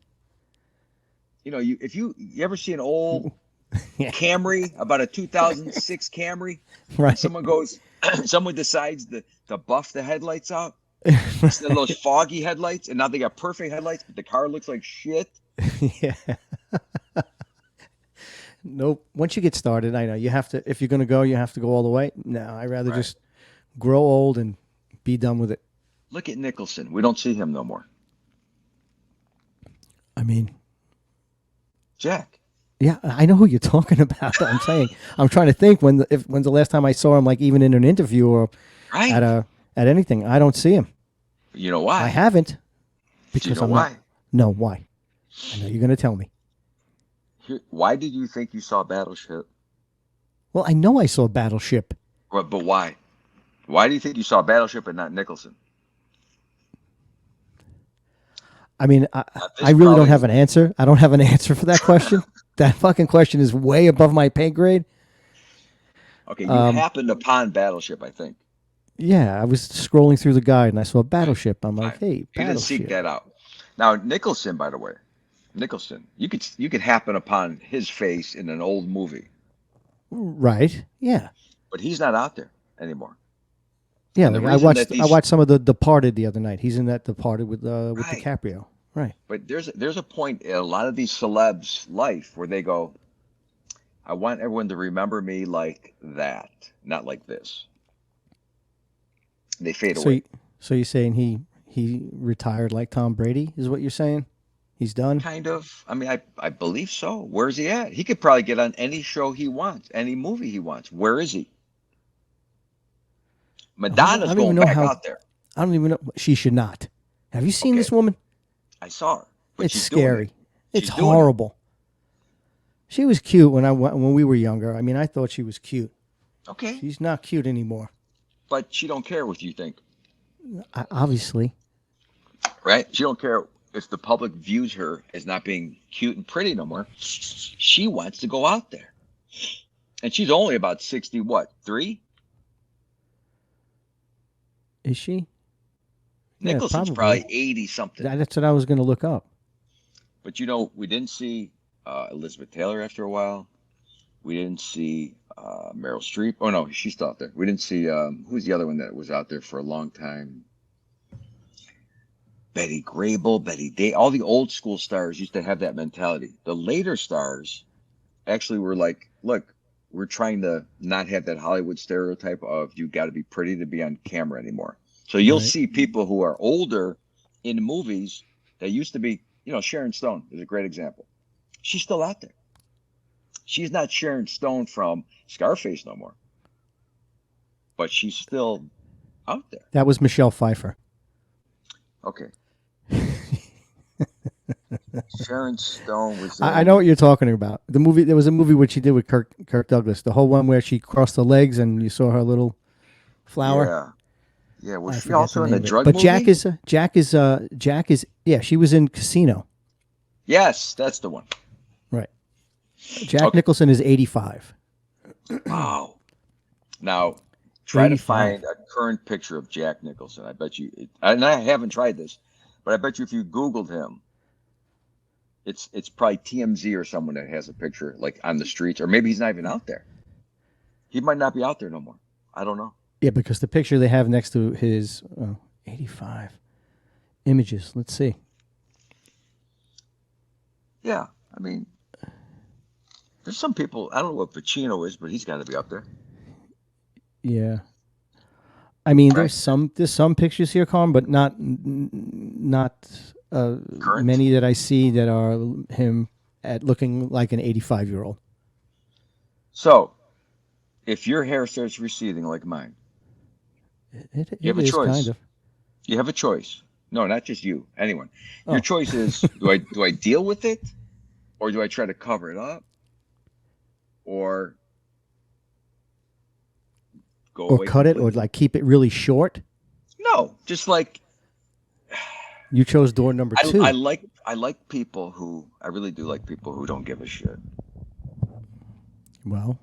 you ever see an old Yeah. Camry, about a 2006 Camry, Right. someone decides to buff the headlights out instead of those foggy headlights, and now they got perfect headlights, but the car looks like shit. Yeah. Nope. Once you get started, I know you have to. If you're going to go, you have to go all the way. No, I'd rather Right. just grow old and be done with it. Look at Nicholson. We don't see him no more. I mean, Jack. yeah, I know who you're talking about. I'm saying, I'm trying to think when's the last time I saw him, like even in an interview or Right. at anything. I don't see him. You know why? I haven't Do you because know I'm why? not. No, why? I know you're going to tell me. Why did you think you saw Battleship? Well, I know I saw Battleship. But why? Why do you think you saw Battleship and not Nicholson? I mean, this I really don't probably- have an answer. I don't have an answer for that question. That fucking question is way above my pay grade. Okay, you happened upon Battleship, I think. Yeah, I was scrolling through the guide and I saw Battleship. I'm like, hey, You didn't seek Battleship. that out. Now Nicholson, by the way, you could happen upon his face in an old movie, Right? Yeah. but he's not out there anymore. Yeah, And the like I reason watched that I these- watched some of the Departed the other night. He's in that Departed with Right. DiCaprio. Right. But there's a point in a lot of these celebs' life where they go, I want everyone to remember me like that, not like this. They fade away. So you're saying he retired like Tom Brady is what you're saying? He's done? Kind of. I mean, I believe so. Where's he at? He could probably get on any show he wants, any movie he wants. Where is he? Madonna's I don't going even know back how- out there. I don't even know. She should not. Have you seen Okay. this woman? I saw her. But It's she's doing scary. it. It's She's doing it. horrible. She was cute when we were younger. I mean, I thought she was cute. Okay, She's not cute anymore. but she don't care what you think, Obviously. right? She don't care if the public views her as not being cute and pretty no more. She wants to go out there, and she's only about 60. What, 3? Is she? Yeah, Nicholson's probably 80 something. That's what I was going to look up. But we didn't see Elizabeth Taylor after a while. We didn't see Meryl Streep. Oh no, she's still out there. We didn't see who's the other one that was out there for a long time? Betty Grable, Betty Day. All the old school stars used to have that mentality. The later stars actually were like, look, we're trying to not have that Hollywood stereotype of you got to be pretty to be on camera anymore. So you'll Right. see people who are older in movies that used to be, Sharon Stone is a great example. She's still out there. She's not Sharon Stone from Scarface no more, but she's still out there. That was Michelle Pfeiffer. Okay. Sharon Stone was. I know what you're talking about. The movie. There was a movie which she did with Kirk Douglas. The whole one where she crossed the legs and you saw her little flower. Yeah. Was she also in the drug but movie? Jack is. Yeah, she was in Casino. Yes, that's the one. Right. Jack Nicholson is 85. Wow. Now, try 85. to find a current picture of Jack Nicholson. I bet you, and I haven't tried this, but I bet you if you Googled him, it's probably TMZ or someone that has a picture like on the streets, or maybe he's not even out there. He might not be out there no more. I don't know. Yeah, because the picture they have next to his 85 images. Let's see. Yeah, I mean, there's some people. I don't know what Pacino is, but he's got to be up there. Yeah, I mean, Right. there's some pictures here, Carm, but not Current? many that I see that are him at looking like an 85-year-old. So, if your hair starts receding like mine, It you have a is choice. kind of. You have a choice. No, not just you. Anyone. Your Oh. choice is: do I deal with it, or do I try to cover it up, or go Or away cut it, or completely? like keep it really short. No, just like You chose door number 2. I like people who I really do like people who don't give a shit. Well,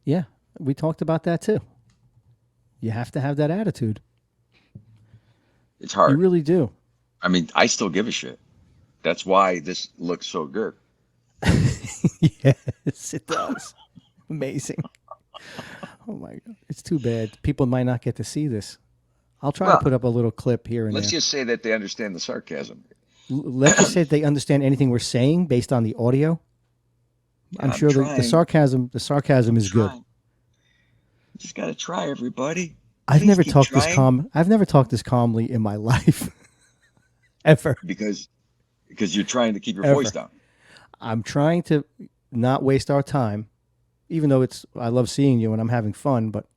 yeah, we talked about that too. You have to have that attitude. It's You hard. really do. I mean, I still give a shit. That's why this looks so good. Yes, it does. Amazing. Oh my God. It's too bad. People might not get to see this. I'll try Well, to put up a little clip here and let's there. just say that they understand the sarcasm. Let's just say they understand anything we're saying based on the audio. I'm sure the trying. sarcasm is good. Trying. You just gotta try, everybody. I've Please never keep talked trying. I've never talked this calmly in my life. Ever. because you're trying to keep your Ever. voice down. I'm trying to not waste our time, even though I love seeing you and I'm having fun, but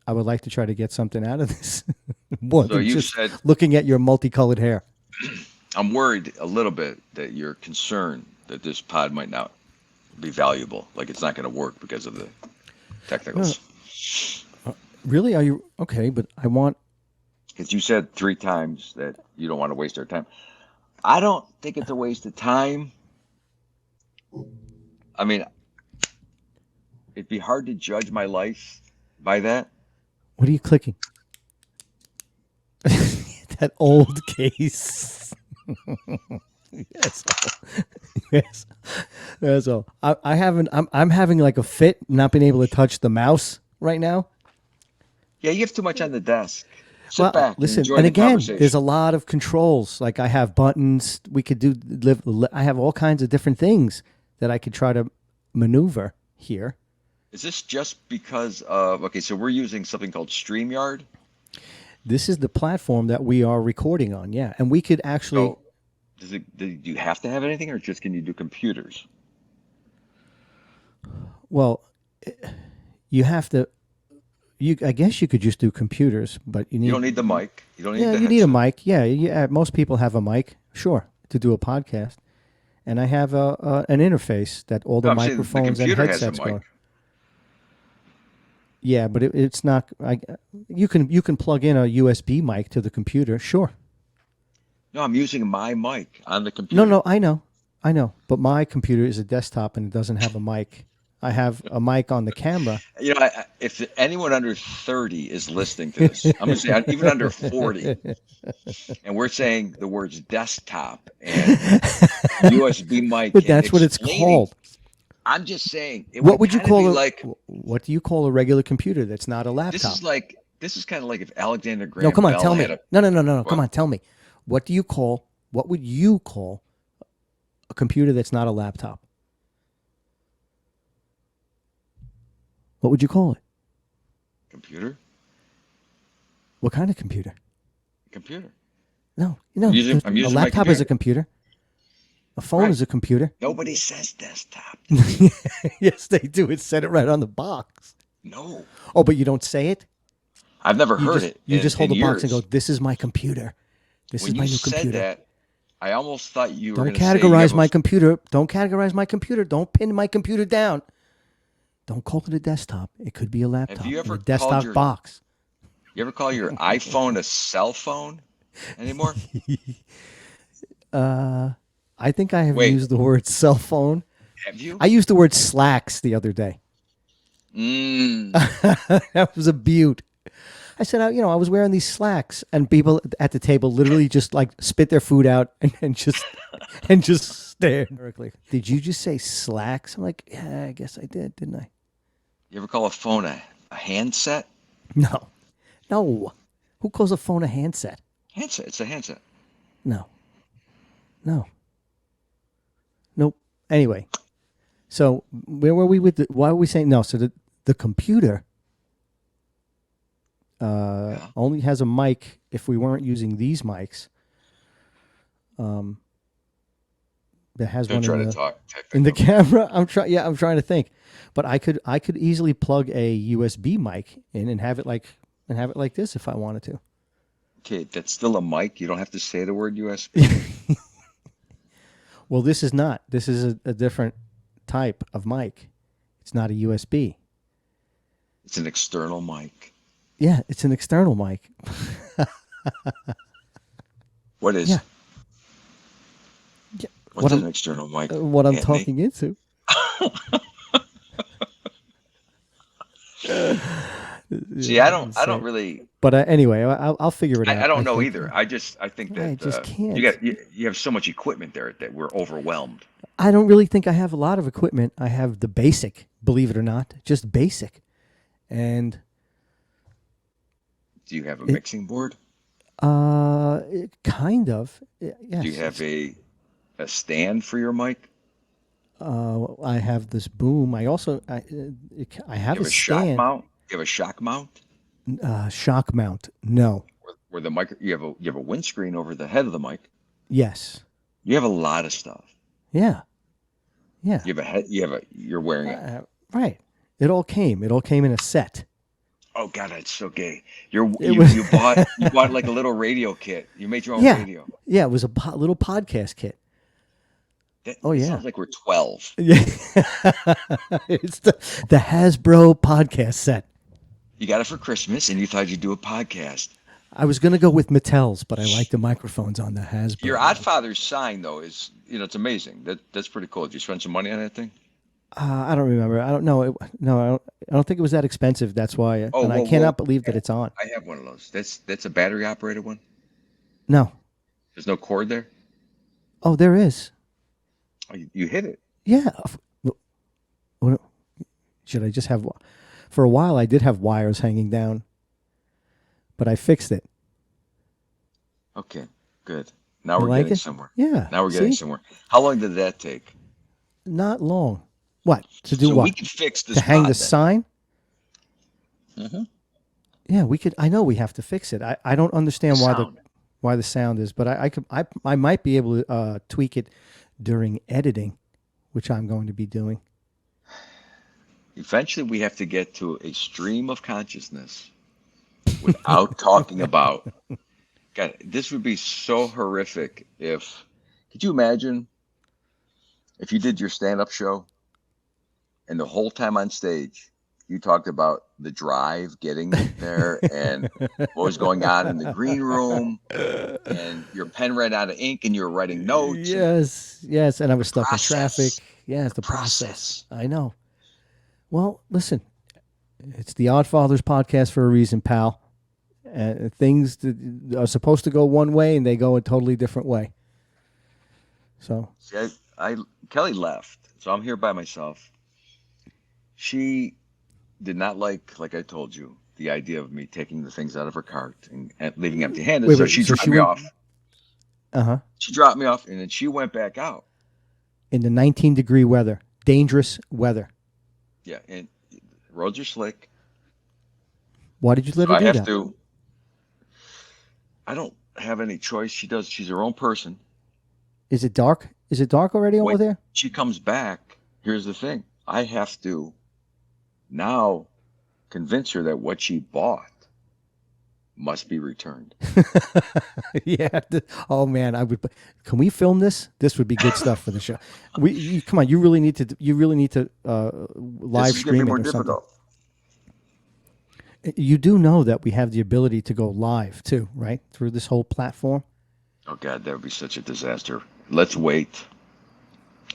I would like to try to get something out of this. More So than you just said looking at your multicolored hair. I'm worried a little bit that you're concerned that this pod might not be valuable. Like it's not going to work because of the technicals. Really? Are you okay? But I want. Because you said 3 times that you don't want to waste our time. I don't think it's a waste of time. I mean, it'd be hard to judge my life by that. What are you clicking? That old case. Yes. Yes. That's all. I haven't. I'm having like a fit, not being able to touch the mouse right now. Yeah, you have too much on the desk. Sit Well, back listen, and enjoy and the again, conversation. there's a lot of controls. Like I have buttons. We could do. I have all kinds of different things that I could try to maneuver here. Is this just because of, okay, so we're using something called StreamYard. This is the platform that we are recording on. Yeah, and we could actually. So do you have to have anything, or just can you do computers? Well, you have to. I guess you could just do computers, but you need. You don't need the mic. You don't need Yeah, the you need a headset. mic. Yeah. Most people have a mic, sure, to do a podcast, and I have an interface that all the No, I'm saying the microphones and computer has a headsets go. mic. Yeah, but it's not. You can plug in a USB mic to the computer, sure. No, I'm using my mic on the computer. No, I know. But my computer is a desktop and it doesn't have a mic. I have a mic on the camera. You know, if anyone under 30 is listening to this, I'm going to say even under 40, and we're saying the words desktop and USB mic. But and that's what it's explaining, called. I'm just saying. What would you kinda call be a like? What do you call a regular computer that's not a laptop? This is kind of like if Alexander Graham No, come on, Bell tell me. had a. No. Come What? on, tell me. What would you call a computer that's not a laptop? What would you call it? Computer? What kind of computer? Computer. No. I'm using A my laptop is a computer. computer. A phone is a computer. Nobody says desktop. Yes, they do. It said it right on the box. No. Oh, but you don't say it? I've never heard it. You just hold in the box and years. go, this is my computer. This is When my you new said computer. that, I almost thought you were Don't going to say categorize my computer. Don't categorize my computer. Don't pin my computer down. Don't call it a desktop. It could be a laptop. Have you ever in a desktop called box. You ever call your iPhone a cell phone anymore? I think I have Wait. used the word cell phone. Have you? I used the word slacks the other day. That was a beaut. I said, I was wearing these slacks, and people at the table literally just like spit their food out and just stared. Did you just say slacks? I'm like, yeah, I guess I did, didn't I? You ever call a phone a handset? No. Who calls a phone a handset? Handset. It's a handset. No. Nope. Anyway, so where were we with why were we saying no? So the computer only has a mic if we weren't using these mics. That has Don't one try in to the, talk in the camera. I'm trying to think, but I could easily plug a USB mic in and have it like this if I wanted to. Okay, that's still a mic. You don't have to say the word USB. Well, this is not. This is a different type of mic. It's not a USB. It's an external mic. Yeah, it's an external mic. What is? Yeah. What's an external mic? What I'm talking into. See, I don't really. But anyway, I'll figure it out. I don't know either. I think that I just can't. You have so much equipment there that we're overwhelmed. I don't really think I have a lot of equipment. I have the basic, believe it or not, just basic. And do you have a mixing board? Kind of. Yes. Do you have a stand for your mic? I have this boom. I also I have a stand. Shock mount? You have a shock mount? Shock mount. No. Where the mic you have a windscreen over the head of the mic. Yes. You have a lot of stuff. Yeah. Yeah. You're wearing it. Right. It all came in a set. Oh God, that's so gay. You bought like a little radio kit. You made your own radio. Yeah, it was a little podcast kit. That sounds like we're 12. Yeah. It's the Hasbro podcast set. You got it for Christmas, and you thought you'd do a podcast. I was going to go with Mattel's, but I like the microphones on the Hasbro. Your Oddfathers sign, though, is it's amazing. That's pretty cool. Did you spend some money on that thing? I don't remember. I don't know. I don't think it was that expensive. That's why. I cannot believe that it's on. I have one of those. That's a battery operated one. No. There's no cord there. Oh, there is. Oh, you hit it. Yeah. Should I just have? For a while, I did have wires hanging down, but I fixed it. Okay, good. Now You we're like getting it? somewhere. Yeah. Now we're getting See? somewhere. How long did that take? Not long. What to do? So what we can fix this. to hang pod, the then. sign? Mm-hmm. Yeah, we could. I know we have to fix it. I don't understand Sound. why the sound is, but I might be able to tweak it during editing, which I'm going to be doing. Eventually, we have to get to a stream of consciousness without talking about. God, this would be so horrific if. Could you imagine if you did your stand-up show and the whole time on stage you talked about the drive getting there and what was going on in the green room and your pen ran out of ink and you were writing notes. Yes, and I was stuck process. in traffic. Yes, the Process. process. I know. Well, listen, it's the Oddfathers podcast for a reason, pal. Things that are supposed to go one way and they go a totally different way. So See, Kelly left, so I'm here by myself. She did not like I told you, the idea of me taking the things out of her cart and leaving empty-handed. So she dropped me off. She dropped me off, and then she went back out. In the 19-degree weather, dangerous weather. Yeah, and roads are slick. Why did you let her do that? I don't have any choice. She's her own person. Is it dark? Is it dark already over When there? she comes back, here's the thing. I have to now convince her that what she bought must be returned. Yeah. Oh man, I would. Can we film this? This would be good stuff for the show. Come on. You really need to. You really need to live This is going to stream be it more or something. difficult. You do know that we have the ability to go live too, right? Through this whole platform. Oh God, that would be such a disaster. Let's wait.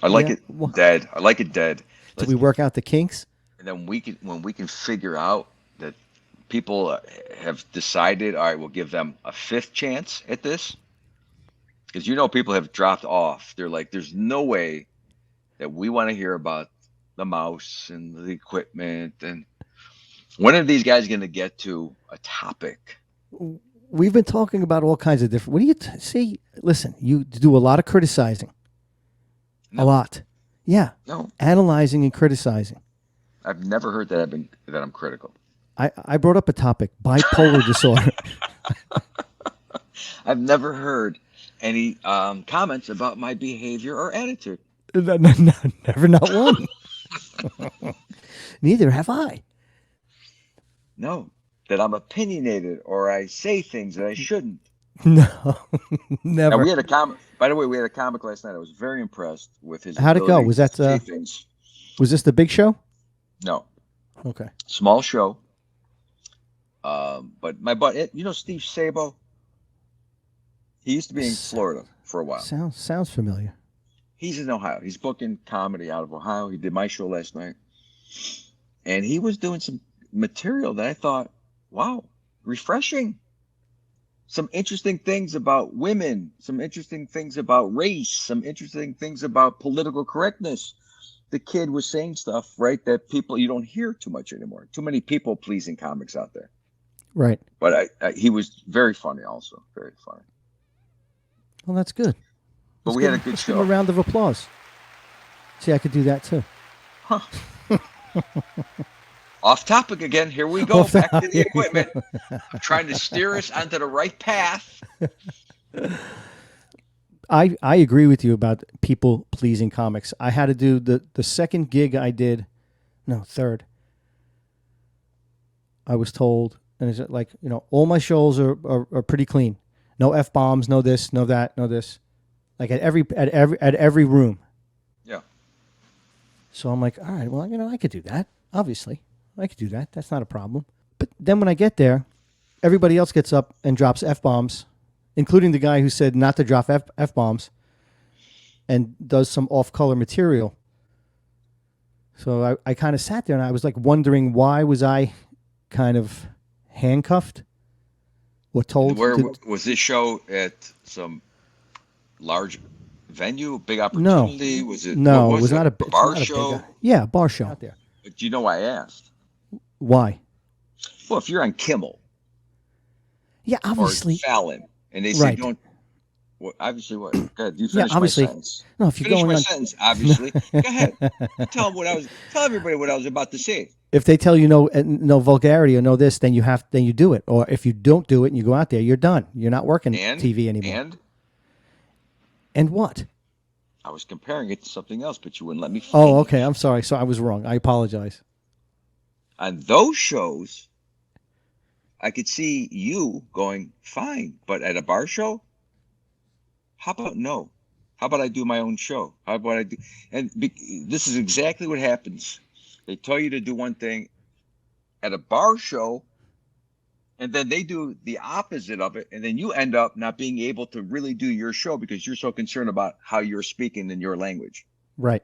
I like Yeah, it well- dead. I like it dead. Do we work out the kinks? And then when we can figure out that people have decided, all right, we'll give them a fifth chance at this. Because people have dropped off. They're like, there's no way that we want to hear about the mouse and the equipment. And when are these guys going to get to a topic? We've been talking about all kinds of different. What do you see? Listen, you do a lot of criticizing. No. A lot. Yeah. No, Analyzing and criticizing. I've never heard that I'm critical. I brought up a topic, bipolar disorder. I've never heard any comments about my behavior or attitude. No, never, not one. Neither have I. No, that I'm opinionated or I say things that I shouldn't. No, never. Now, we had a comic. By the way, we had a comic last night. I was very impressed with his. How'd it go? Was that to say things. Was this the big show? No, Okay. small show. But my buddy, Steve Sabo. He used to be in Florida for a while. Sounds familiar. He's in Ohio. He's booking comedy out of Ohio. He did my show last night, and he was doing some material that I thought, wow, refreshing. Some interesting things about women, some interesting things about race, some interesting things about political correctness. The kid was saying stuff, right, that you don't hear too much anymore. Too many people pleasing comics out there. Right. But he was very funny also. Very funny. Well, that's good. But we had a good Let's give show. him a round of applause. See, I could do that too. Huh. Off topic again. Here we go. Back to the equipment. I'm trying to steer us onto the right path. I agree with you about people pleasing comics. I had to do the second gig I did, no, third. I was told, and it's like, all my shows are pretty clean. No F-bombs, no this, no that, no this. Like at every room. Yeah. So I'm like, all right, well, I could do that. Obviously, I could do that. That's not a problem. But then when I get there, everybody else gets up and drops F-bombs, including the guy who said not to drop F-bombs, and does some off-color material. So I kind of sat there and I was like wondering, why was I kind of handcuffed or told? Where was this show at some large venue, big opportunity? Was it? No, it was not a bar not show. Yeah, bar show out there. But do you know why I asked? Why? Well, if you're on Kimmel Yeah, obviously. or Fallon, and they say Right. don't. Well, obviously, what? Go ahead. You finish obviously. my sentence. No, if you're Finish going my on, sentence. Obviously, go ahead. Tell everybody what I was about to say. if they tell you no vulgarity or no this, then you do it. Or if you don't do it and you go out there, you're done. You're not working TV anymore. And what? I was comparing it to something else, but you wouldn't let me finish. Oh, okay. I'm sorry. So I was wrong. I apologize. On those shows, I could see you going fine, but at a bar show, how about no? How about I do my own show? How about I do? And this is exactly what happens. They tell you to do one thing at a bar show, and then they do the opposite of it, and then you end up not being able to really do your show because you're so concerned about how you're speaking in your language. Right.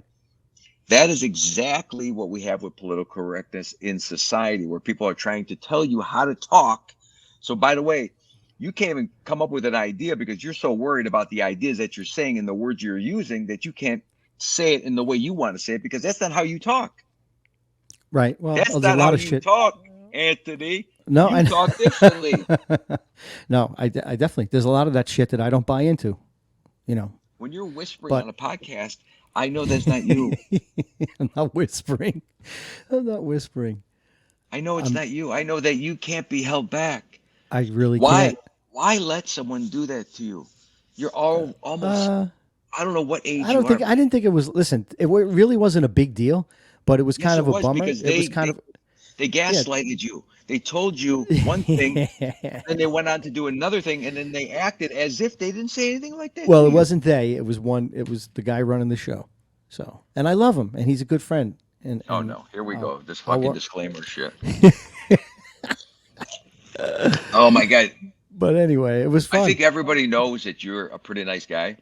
That is exactly what we have with political correctness in society, where people are trying to tell you how to talk. So, by the way, you can't even come up with an idea because you're so worried about the ideas that you're saying and the words you're using that you can't say it in the way you want to say it because that's not how you talk. Right. Well, That's there's not a lot how of you shit. talk, Anthony. No, you I talk differently. No, I definitely. There's a lot of that shit that I don't buy into. When you're whispering But- on a podcast, I know that's not you. I'm not whispering. I'm not whispering. I know it's not you. I know that you can't be held back. I really Why? can't. Why let someone do that to you? You're almost I don't know what age I don't you think are. I didn't think it was. Listen, it really wasn't a big deal, but it was Yes, kind it of a was bummer. because It was kind of they yeah. gaslighted you. They told you one thing, then they went on to do another thing, and then they acted as if they didn't say anything like that Well, to it you. wasn't they. It was one. It was the guy running the show. So, and I love him, and he's a good friend. Oh And no, here we I'll, go. This I'll fucking work. disclaimer shit. Oh my God. But anyway, it was I fun. think everybody knows that you're a pretty nice guy,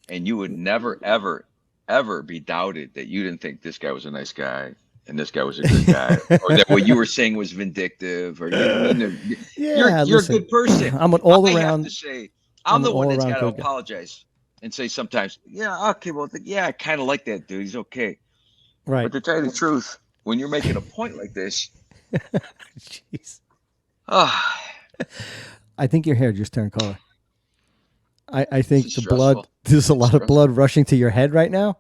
and you would never, ever, ever be doubted that you didn't think this guy was a nice guy and this guy was a good guy, or that what you were saying was vindictive, or you know what I mean. Yeah, You're a listen, good person. I'm an all I have to around. say, I'm I'm an the one all that's around got to good guy. apologize and say sometimes, yeah, okay, well, yeah, I kind of like that dude. He's okay. But Right. to tell you the truth, when you're making a point like this, Jeez. ah, I think your hair just turned color. I this think is the blood. stressful. There's a It's lot of stressful. blood rushing to your head right now.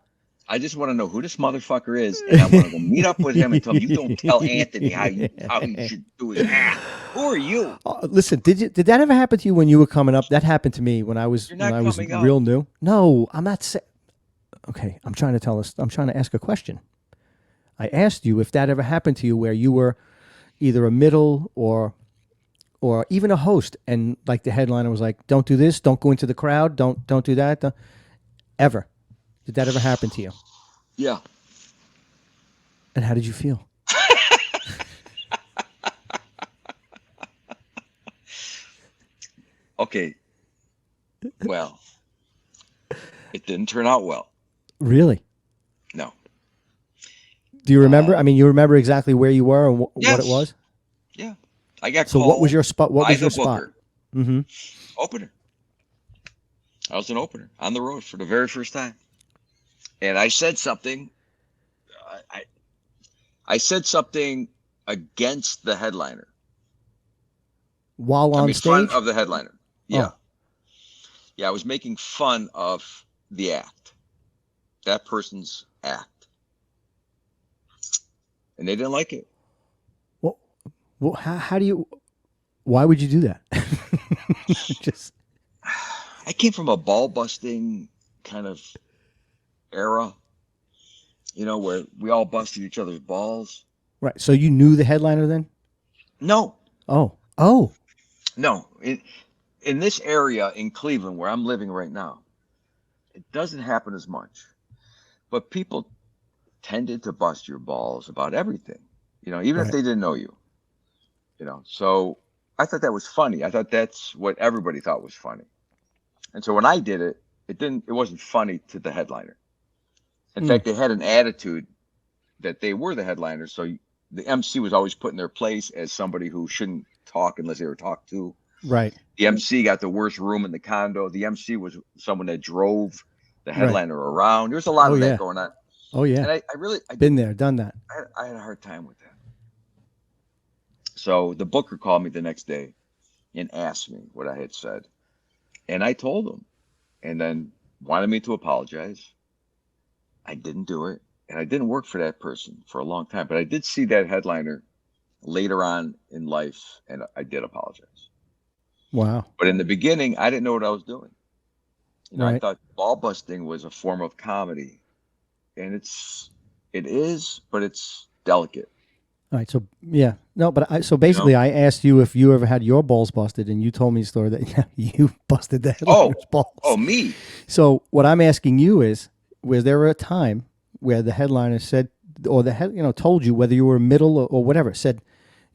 I just want to know who this motherfucker is, and I want to go meet up with him and tell him, you don't tell Anthony how he should do his act. Who are you? Listen, did that ever happen to you when you were coming up? That happened to me when You're I not was coming up. real new. No, I'm not. Okay, I'm trying to tell us. I'm trying to ask a question. I asked you if that ever happened to you where you were either a middle or even a host, and like the headliner was like, "Don't do this. Don't go into the crowd. Don't do that." Ever? Did that ever happen to you? Yeah. And how did you feel? Okay. Well, it didn't turn out well. Really? No. Do you remember? I mean, you remember exactly where you were and what it Yes. was? Yeah. I got So called what was your spot? What by was the your spot? booker. Mm-hmm. Opener. I was an opener on the road for the very first time. And I said something. I, I said something against the headliner. While I on mean, fun stage? of the headliner. Yeah. Oh, Yeah. I was making fun of the act, that person's act. And they didn't like it. well, how do you? Why would you do that? Just I came from a ball busting kind of era, where we all busted each other's balls. right. So you knew the headliner then? No, Oh. no. In this area in Cleveland where I'm living right now, it doesn't happen as much. But people tended to bust your balls about everything, even if Right. they didn't know you, So I thought that was funny. I thought that's what everybody thought was funny. And so when I did it, it wasn't funny to the headliner. In fact, they had an attitude that they were the headliner. So the MC was always put in their place as somebody who shouldn't talk unless they were talked to. Right. The MC got the worst room in the condo. The MC was someone that drove the Right. headliner around. There's a lot Oh of that yeah. going on. Oh yeah. And I Been there, done that. had a hard time with that. So the booker called me the next day and asked me what I had said. And I told him, and then wanted me to apologize. I didn't do it. And I didn't work for that person for a long time, but I did see that headliner later on in life, and I did apologize. Wow. But in the beginning, I didn't know what I was doing. I Right. thought ball busting was a form of comedy, and it is, but it's delicate. All right. So yeah. No, but basically I asked you if you ever had your balls busted, and you told me a story that you busted the headliner's balls. Oh, me. So what I'm asking you is, was there a time where the headliner said, or told you, whether you were middle or whatever, said,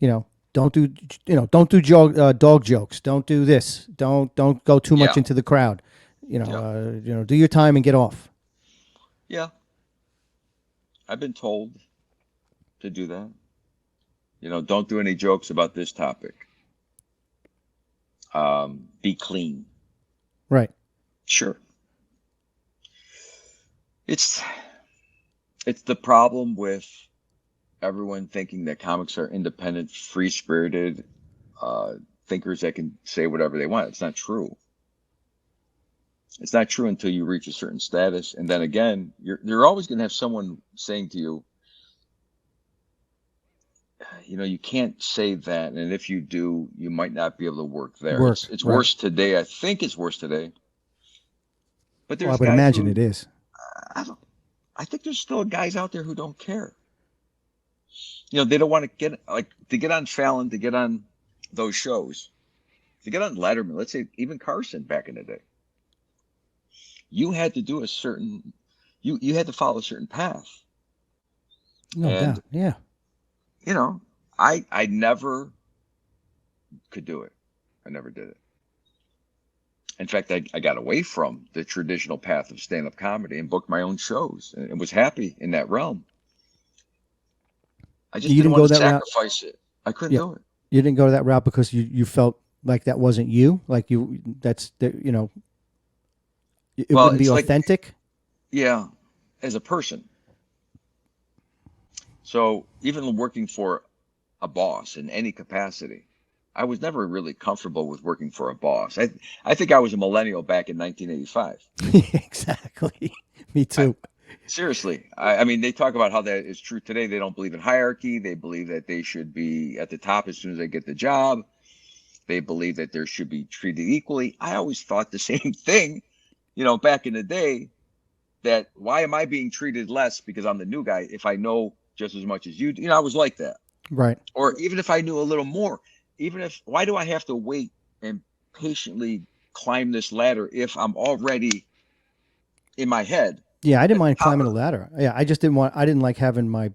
don't do dog jokes, don't do this, don't go too much Yeah. into the crowd, do your time and get off. Yeah. I've been told to do that. Don't do any jokes about this topic. Be clean. Right. Sure. It's the problem with everyone thinking that comics are independent, free-spirited thinkers that can say whatever they want. It's not true. It's not true until you reach a certain status, and then again, you're always going to have someone saying to you, you can't say that, and if you do, you might not be able to work there. It's right. worse today. I think it's worse today. But Well, I there's would guys imagine who, it is. I think there's still guys out there who don't care. They don't want to get on Fallon, to get on those shows, to get on Letterman. Let's say even Carson back in the day. You had to do you had to follow a certain path. No And, doubt. Yeah. I never could do it. I never did it. In fact, I got away from the traditional path of stand-up comedy and booked my own shows and was happy in that realm. I just You didn't didn't go want to that route? sacrifice it. I couldn't Yeah. do it. You didn't go that route because you felt like that wasn't you? Like it Well, wouldn't be it's like, authentic? yeah, as a person. So even working for a boss in any capacity, I was never really comfortable with working for a boss. I think I was a millennial back in 1985. Exactly. Me too. Seriously. I mean, they talk about how that is true today. They don't believe in hierarchy. They believe that they should be at the top as soon as they get the job. They believe that there should be treated equally. I always thought the same thing, back in the day, that why am I being treated less because I'm the new guy if I know just as much as you do? I was like that. Right. Or even if I knew a little more, why do I have to wait and patiently climb this ladder if I'm already in my head Yeah, I didn't at the mind top climbing of a ladder. Yeah, I didn't like having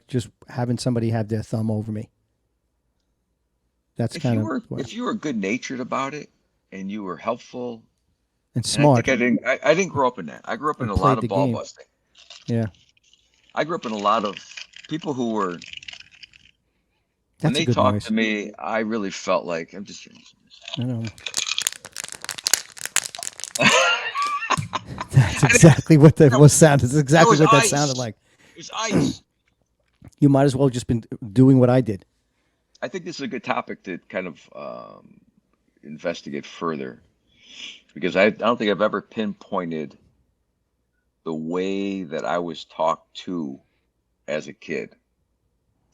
just having somebody have their thumb over me. That's kind of if you were good natured about it and you were helpful, and and I smart think I didn't grow up in that. I grew up in and a lot played of the ball game. busting. Yeah. I grew up in a lot of people who were, when That's a they good talked noise. to me, I really felt like I'm just hearing I know. this. That's exactly what that was sounded. That's That exactly was what that ice. sounded like. It was ice. You might as well just been doing what I did. I think this is a good topic to kind of investigate further, because I don't think I've ever pinpointed the way that I was talked to as a kid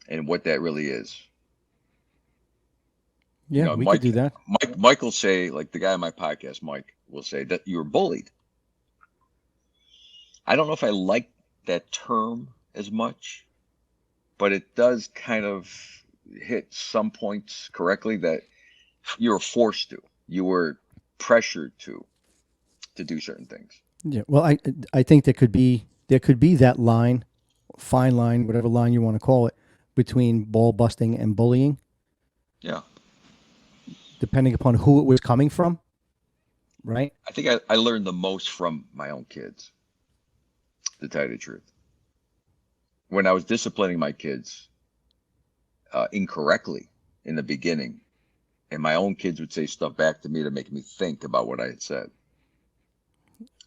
and what that really is. Yeah, we could do that. Mike will say, like the guy on my podcast, Mike will say that you were bullied. I don't know if I like that term as much, but it does kind of hit some points correctly, that you were forced to, you were pressured to do certain things. Yeah. Well, I think there could be that line, fine line, whatever line you want to call it, between ball busting and bullying. Yeah. Depending upon who it was coming from, right? I think I learned the most from my own kids, to tell you the truth. When I was disciplining my kids incorrectly in the beginning, and my own kids would say stuff back to me to make me think about what I had said.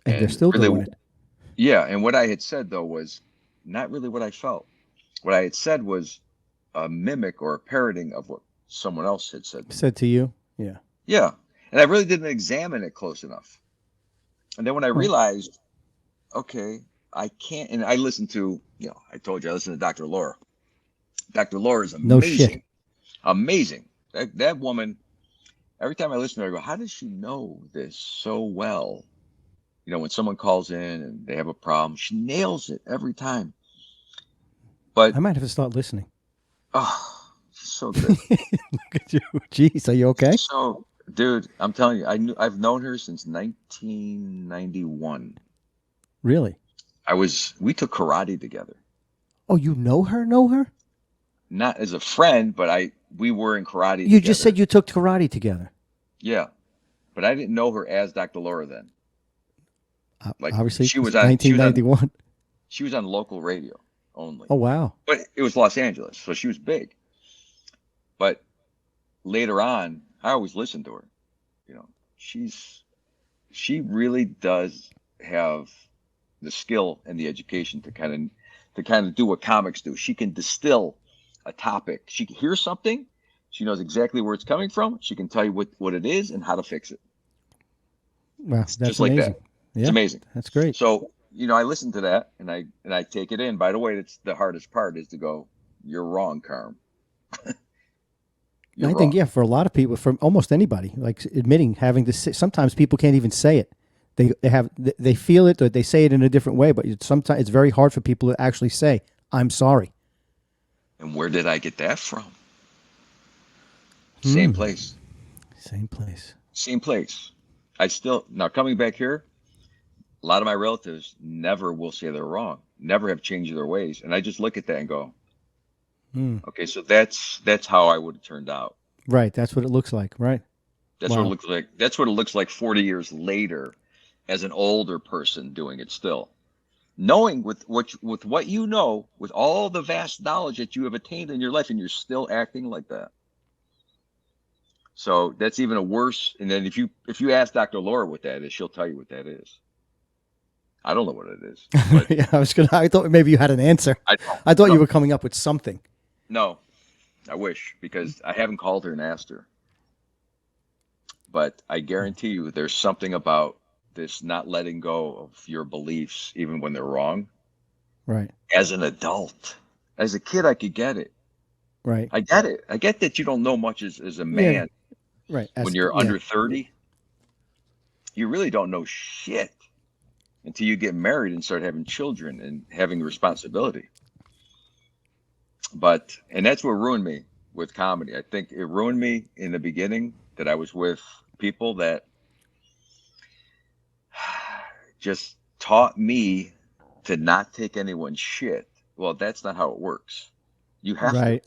And they're still really, doing it. Yeah, and what I had said, though, was not really what I felt. What I had said was a mimic or a parroting of what someone else had said to me. Said to you? Yeah. Yeah, and I really didn't examine it close enough. And then when I realized, okay, I can't, and I listened to, I told you I listened to Dr. Laura. Dr. Laura is amazing. No shit. Amazing. That woman, every time I listen to her, I go, how does she know this so well? When someone calls in and they have a problem, she nails it every time. But I might have to start listening. oh, she's so good. Look at you. Jeez, are you okay? So, dude, I'm telling you, I've known her since 1991. Really? We took karate together. Oh, you know her? Know her? Not as a friend, but we were in karate You together. just said you took karate together. Yeah, but I didn't know her as Dr. Laura then. Like, obviously, she was on 1991. She was on local radio only. Oh, wow. But it was Los Angeles, so she was big. But later on, I always listened to her. She really does have the skill and the education to kind of do what comics do. She can distill a topic. She can hear something. She knows exactly where it's coming from. She can tell you what it is and how to fix it. Wow, that's just amazing. like that. Yeah, it's amazing. That's great. So, I listen to that and I take it in. By the way, it's the hardest part is to go, you're wrong, Carm. I think, for a lot of people, for almost anybody, like admitting having to say, sometimes people can't even say it. They feel it, or they say it in a different way, but sometimes it's very hard for people to actually say, I'm sorry. And where did I get that from? Same place. Same place. Same place. Now coming back here, a lot of my relatives never will say they're wrong, never have changed their ways. And I just look at that and go, okay, so that's how I would have turned out. Right. That's what it looks like. Right. That's what it looks like. That's what it looks like 40 years later as an older person doing it still. Knowing with what you know, with all the vast knowledge that you have attained in your life, and you're still acting like that. So that's even a worse. And then if you ask Dr. Laura what that is, she'll tell you what that is. I don't know what it is. But yeah, I thought maybe you had an answer. I thought you were coming up with something. No, I wish, because I haven't called her and asked her. But I guarantee you there's something about this not letting go of your beliefs, even when they're wrong. Right. As an adult. As a kid, I could get it. Right. I get it. I get that you don't know much as a man. Yeah. Right. When you're under 30, you really don't know shit until you get married and start having children and having responsibility. And that's what ruined me with comedy. I think it ruined me in the beginning that I was with people that just taught me to not take anyone's shit. Well, that's not how it works. You have to.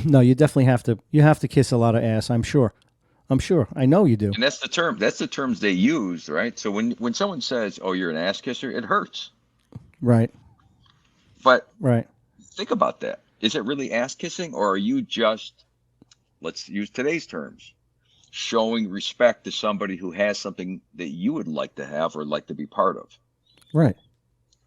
No, you definitely have to. You have to kiss a lot of ass, I'm sure. I know you do. And that's the term. That's the terms they use, right? So when someone says, "Oh, you're an ass kisser," it hurts. Right. But think about that. Is it really ass kissing, or are you just, let's use today's terms, showing respect to somebody who has something that you would like to have or like to be part of? Right.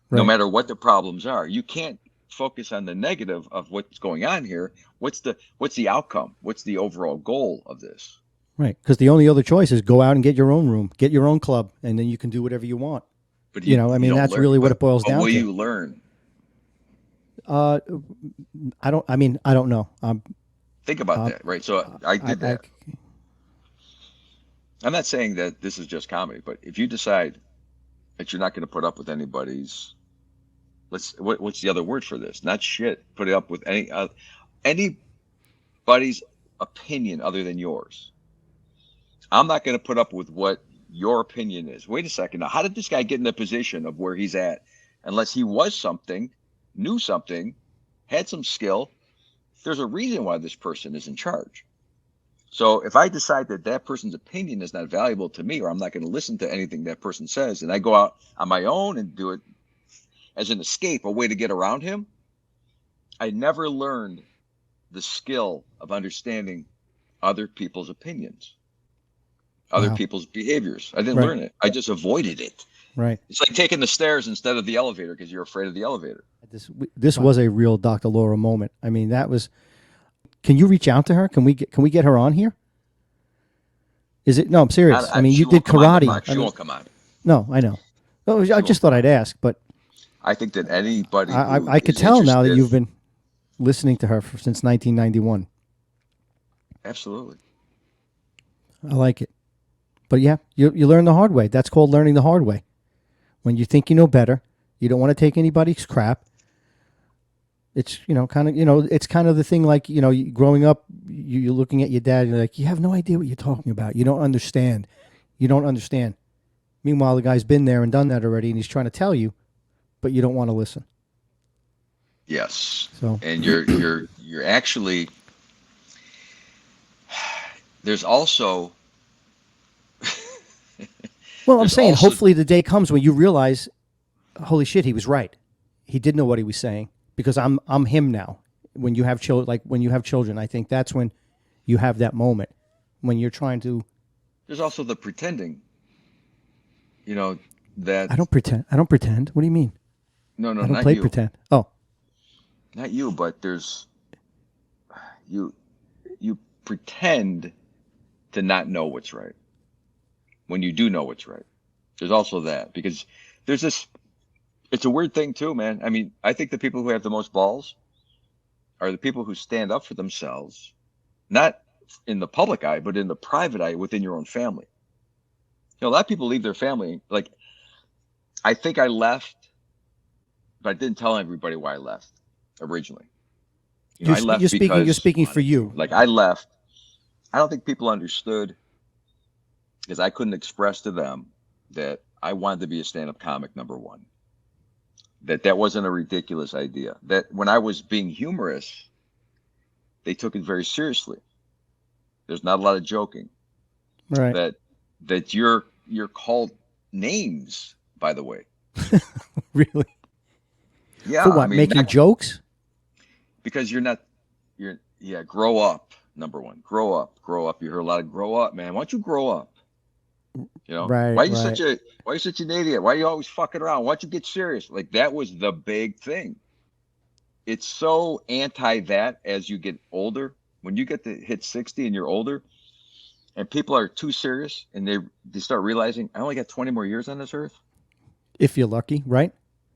No matter what the problems are, you can't focus on the negative of what's going on here. What's the outcome? What's the overall goal of this? Right, because the only other choice is go out and get your own room, get your own club, and then you can do whatever you want. But that's really what it boils down to. What will you learn? I don't know. Think about that, right? So I did that. I'm not saying that this is just comedy, but if you decide that you're not going to put up with anybody's, what's the other word for this? Not shit. Put it up with anybody's opinion other than yours. I'm not going to put up with what your opinion is. Wait a second. Now, how did this guy get in the position of where he's at? Unless he was something, knew something, had some skill, there's a reason why this person is in charge. So if I decide that that person's opinion is not valuable to me, or I'm not going to listen to anything that person says, and I go out on my own and do it as an escape, a way to get around him, I never learned the skill of understanding other people's opinions, other people's behaviors. I didn't learn it. I just avoided it. Right. It's like taking the stairs instead of the elevator because you're afraid of the elevator. This was a real Dr. Laura moment. I mean, that was. Can you reach out to her? Can we get her on here? Is it? No, I'm serious. I mean, you did karate. She won't come on. No, I know. I just thought I'd ask, but I think that anybody. I could tell now that you've been listening to her since 1991. Absolutely. I like it. But yeah, you learn the hard way. That's called learning the hard way. When you think you know better, you don't want to take anybody's crap. It's, it's kind of the thing like, growing up, you're looking at your dad and you're like, you have no idea what you're talking about. You don't understand. Meanwhile, the guy's been there and done that already and he's trying to tell you, but you don't want to listen. Yes. So, and you're actually, there's also, well, I'm saying hopefully the day comes when you realize, holy shit, he was right. He did know what he was saying because I'm him now. When you have children, I think that's when you have that moment when you're trying to. There's also the pretending. That I don't pretend. What do you mean? No, I don't not play you. pretend. Oh, not you, but there's you pretend to not know what's right when you do know what's right. There's also that because there's this. It's a weird thing too, man. I mean, I think the people who have the most balls are the people who stand up for themselves, not in the public eye, but in the private eye within your own family. A lot of people leave their family. Like, I think I left, but I didn't tell everybody why I left originally. I left You're because speaking for you. like I left. I don't think people understood because I couldn't express to them that I wanted to be a stand-up comic, number one. That wasn't a ridiculous idea. That when I was being humorous, they took it very seriously. There's not a lot of joking. Right. That you're called names, by the way. Really? Yeah. For what? I mean, Making jokes? Because grow up. Number one, grow up. You hear a lot of grow up, man. Why don't you grow up? Right. Why are you such an idiot? Why are you always fucking around? Why don't you get serious? Like that was the big thing. It's so anti that as you get older. When you get to hit 60 and you're older, and people are too serious, and they start realizing I only got 20 more years on this earth. If you're lucky, right?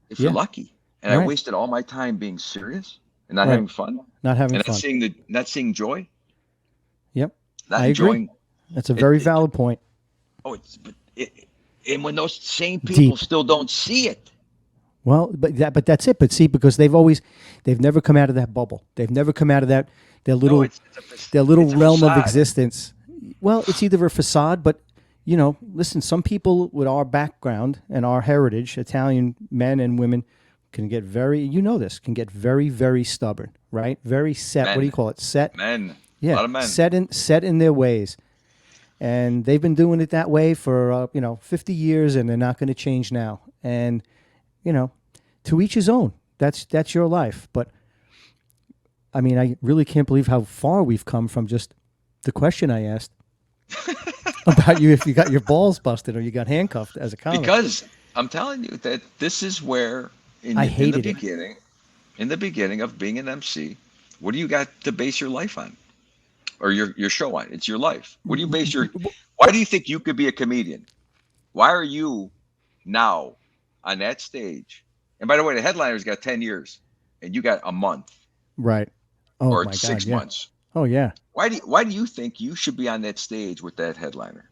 If you're lucky, and right. I wasted all my time being serious and not having fun, not having and fun, not seeing joy. Yep, not I enjoying. Agree. That's a very valid point. Oh, and when those same people still don't see it. Well, but that's it. But see, because they've never come out of that bubble. They've never come out of their little realm of existence. Well, it's either a facade, but listen, some people with our background and our heritage, Italian men and women, can get very, can get very, very stubborn, right? Very set. Men. What do you call it? Set. Men. Yeah. A lot of men. Set in their ways. And they've been doing it that way for 50 years, and they're not going to change now. And to each his own. That's your life. But I mean, I really can't believe how far we've come from just the question I asked about you if you got your balls busted or you got handcuffed as a comic. Because I'm telling you that this is where in the beginning of being an MC, what do you got to base your life on? Or your show on? It's your life. What do you base why do you think you could be a comedian? Why are you now on that stage? And by the way, the headliner's got 10 years and you got a month. Right. Oh, or my 6 God, yeah. months. Oh, yeah. Why do you think you should be on that stage with that headliner?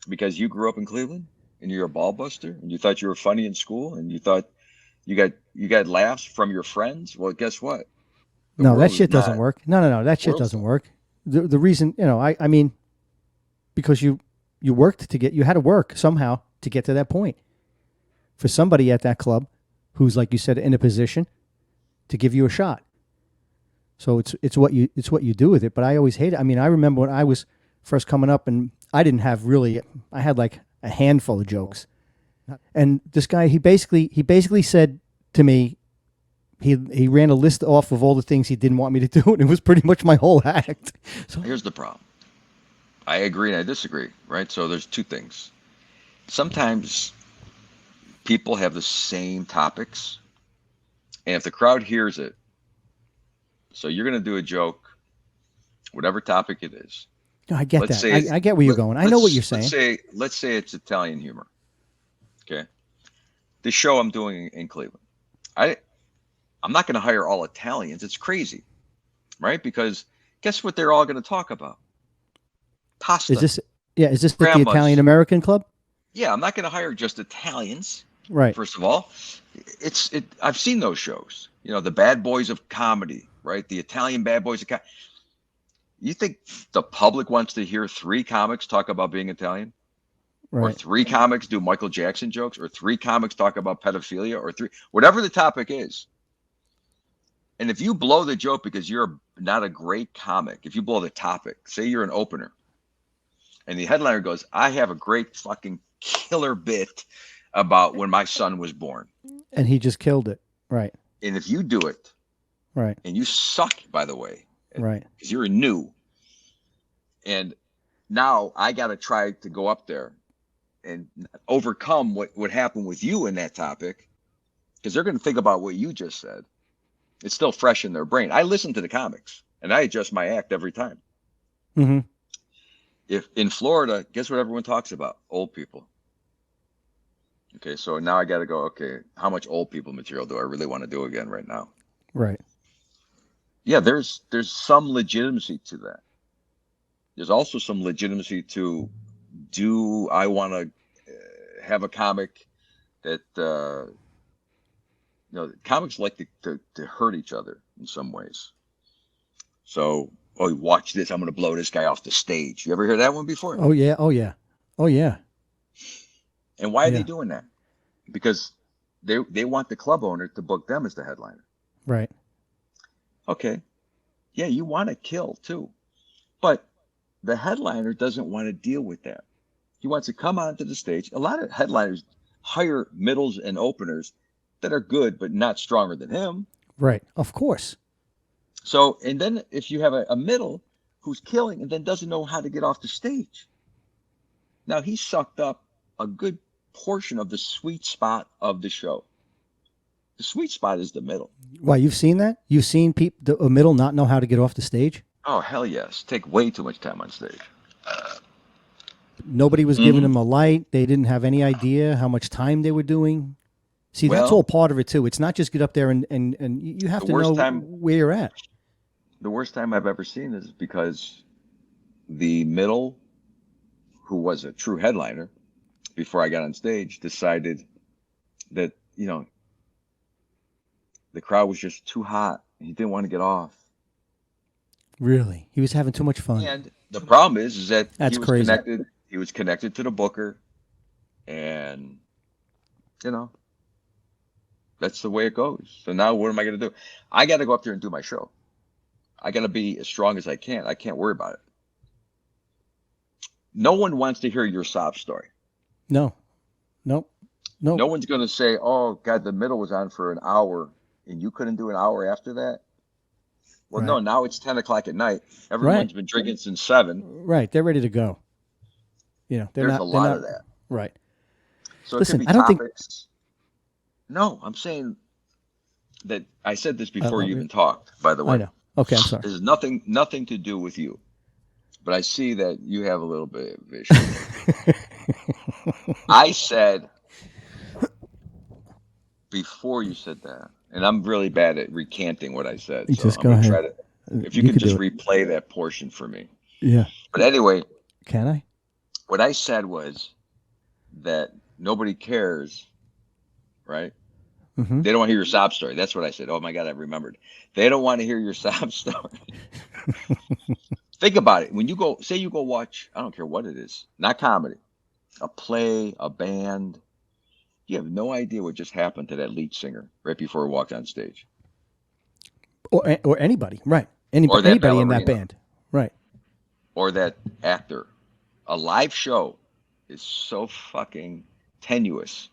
Because you grew up in Cleveland and you're a ball buster and you thought you were funny in school and you thought you got laughs from your friends? Well, guess what? No, that shit doesn't work. No. That shit doesn't work. The reason, I mean, because you worked you had to work somehow to get to that point. For somebody at that club who's, like you said, in a position to give you a shot. So it's what you do with it. But I always hated it. I mean, I remember when I was first coming up and I didn't have I had like a handful of jokes. And this guy, he basically said to me, he ran a list off of all the things he didn't want me to do, and it was pretty much my whole act. So here's the problem. I agree and I disagree, right? So there's two things. Sometimes people have the same topics, and if the crowd hears it, so you're going to do a joke, whatever topic it is. No, I get that. I get where you're going. I know what you're saying. Let's say it's Italian humor. Okay. The show I'm doing in Cleveland. I'm not going to hire all Italians. It's crazy, right? Because guess what they're all going to talk about? Pasta. Is this at the Italian American Club? Yeah, I'm not going to hire just Italians. Right. First of all, I've seen those shows. The bad boys of comedy, right? The Italian bad boys of comedy. You think the public wants to hear 3 comics talk about being Italian? Right. Or 3 comics do Michael Jackson jokes? Or 3 comics talk about pedophilia? Or 3, whatever the topic is. And if you blow the joke because you're not a great comic, if you blow the topic, say you're an opener, and the headliner goes, I have a great fucking killer bit about when my son was born. And he just killed it. Right. And if you do it, right, and you suck, by the way, right, because you're new, and now I got to try to go up there and overcome what happened with you in that topic, because they're going to think about what you just said. It's still fresh in their brain. I listen to the comics, and I adjust my act every time. Mm-hmm. If in Florida, guess what everyone talks about? Old people. Okay, so now I got to go, okay, how much old people material do I really want to do again right now? Right. Yeah, there's some legitimacy to that. There's also some legitimacy to, do I want to have a comic that comics like to hurt each other in some ways. So, watch this. I'm going to blow this guy off the stage. You ever hear that one before? Oh yeah. Oh yeah. Oh yeah. And why are they doing that? Because they want the club owner to book them as the headliner. Right. Okay. Yeah, you want to kill too. But the headliner doesn't want to deal with that. He wants to come onto the stage. A lot of headliners hire middles and openers that are good, but not stronger than him. Right. Of course. So, and then if you have a middle who's killing and then doesn't know how to get off the stage, now he sucked up a good portion of the sweet spot of the show. The sweet spot is the middle. Why, you've seen that? You've seen a middle not know how to get off the stage? Oh, hell yes. Take way too much time on stage. Nobody was giving them a light. They didn't have any idea how much time they were doing. See, that's all part of it too. It's not just get up there and you have to know where you're at. The worst time I've ever seen is because the middle, who was a true headliner before I got on stage, decided that, the crowd was just too hot. He didn't want to get off. Really? He was having too much fun. And the problem is that that's he was crazy. Connected. He was connected to the booker, and that's the way it goes. So now what am I going to do? I got to go up there and do my show. I got to be as strong as I can. I can't worry about it. No one wants to hear your sob story. No. No one's going to say, "Oh God, the middle was on for an hour and you couldn't do an hour after that." Well, no, now it's 10 o'clock at night. Everyone's been drinking since 7. Right. They're ready to go. There's a lot of that. Right. So listen, it could be topics. No, I'm saying that I said this before you even talked, by the way. I know. Okay, I'm sorry. There's nothing to do with you. But I see that you have a little bit of issue. I said before you said that, and I'm really bad at recanting what I said. So just I'm go ahead. Try to, if you can just replay that portion for me. Yeah. But anyway. Can I? What I said was that nobody cares, right? Mm-hmm. They don't want to hear your sob story. That's what I said. Oh my God, I remembered. They don't want to hear your sob story. Think about it. When you go, say you go watch, I don't care what it is, not comedy, a play, a band, you have no idea what just happened to that lead singer right before he walked on stage. Or anybody, right. Anybody in that band, right. Or that actor. A live show is so fucking tenuous.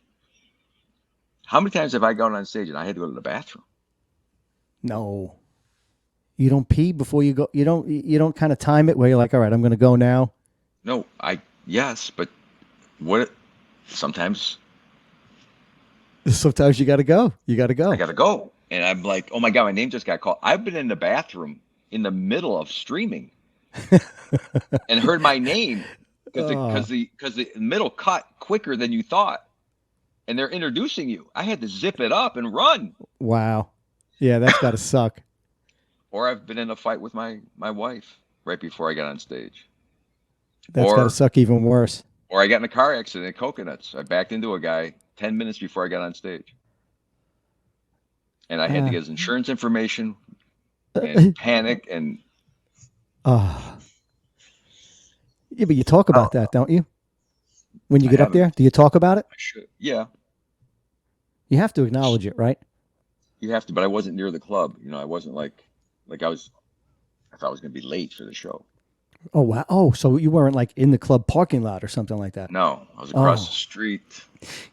How many times have I gone on stage and I had to go to the bathroom? No. You don't pee before you go. You don't kind of time it where you're like, all right, I'm going to go now. No, yes, but sometimes you got to go. You got to go. I got to go. And I'm like, oh my God, my name just got called. I've been in the bathroom in the middle of streaming and heard my name because the middle cut quicker than you thought. And they're introducing you. I had to zip it up and run. Wow. Yeah, that's got to suck. Or I've been in a fight with my wife right before I got on stage. That's got to suck even worse. Or I got in a car accident at Coconuts. I backed into a guy 10 minutes before I got on stage. And I had to get his insurance information and panic and... Yeah, but you talk about that, don't you? When you get up there, do you talk about it? I should. Yeah. You have to acknowledge it, right? You have to, but I wasn't near the club. I wasn't I thought I was going to be late for the show. Oh, wow. Oh, so you weren't in the club parking lot or something like that? No, I was across the street.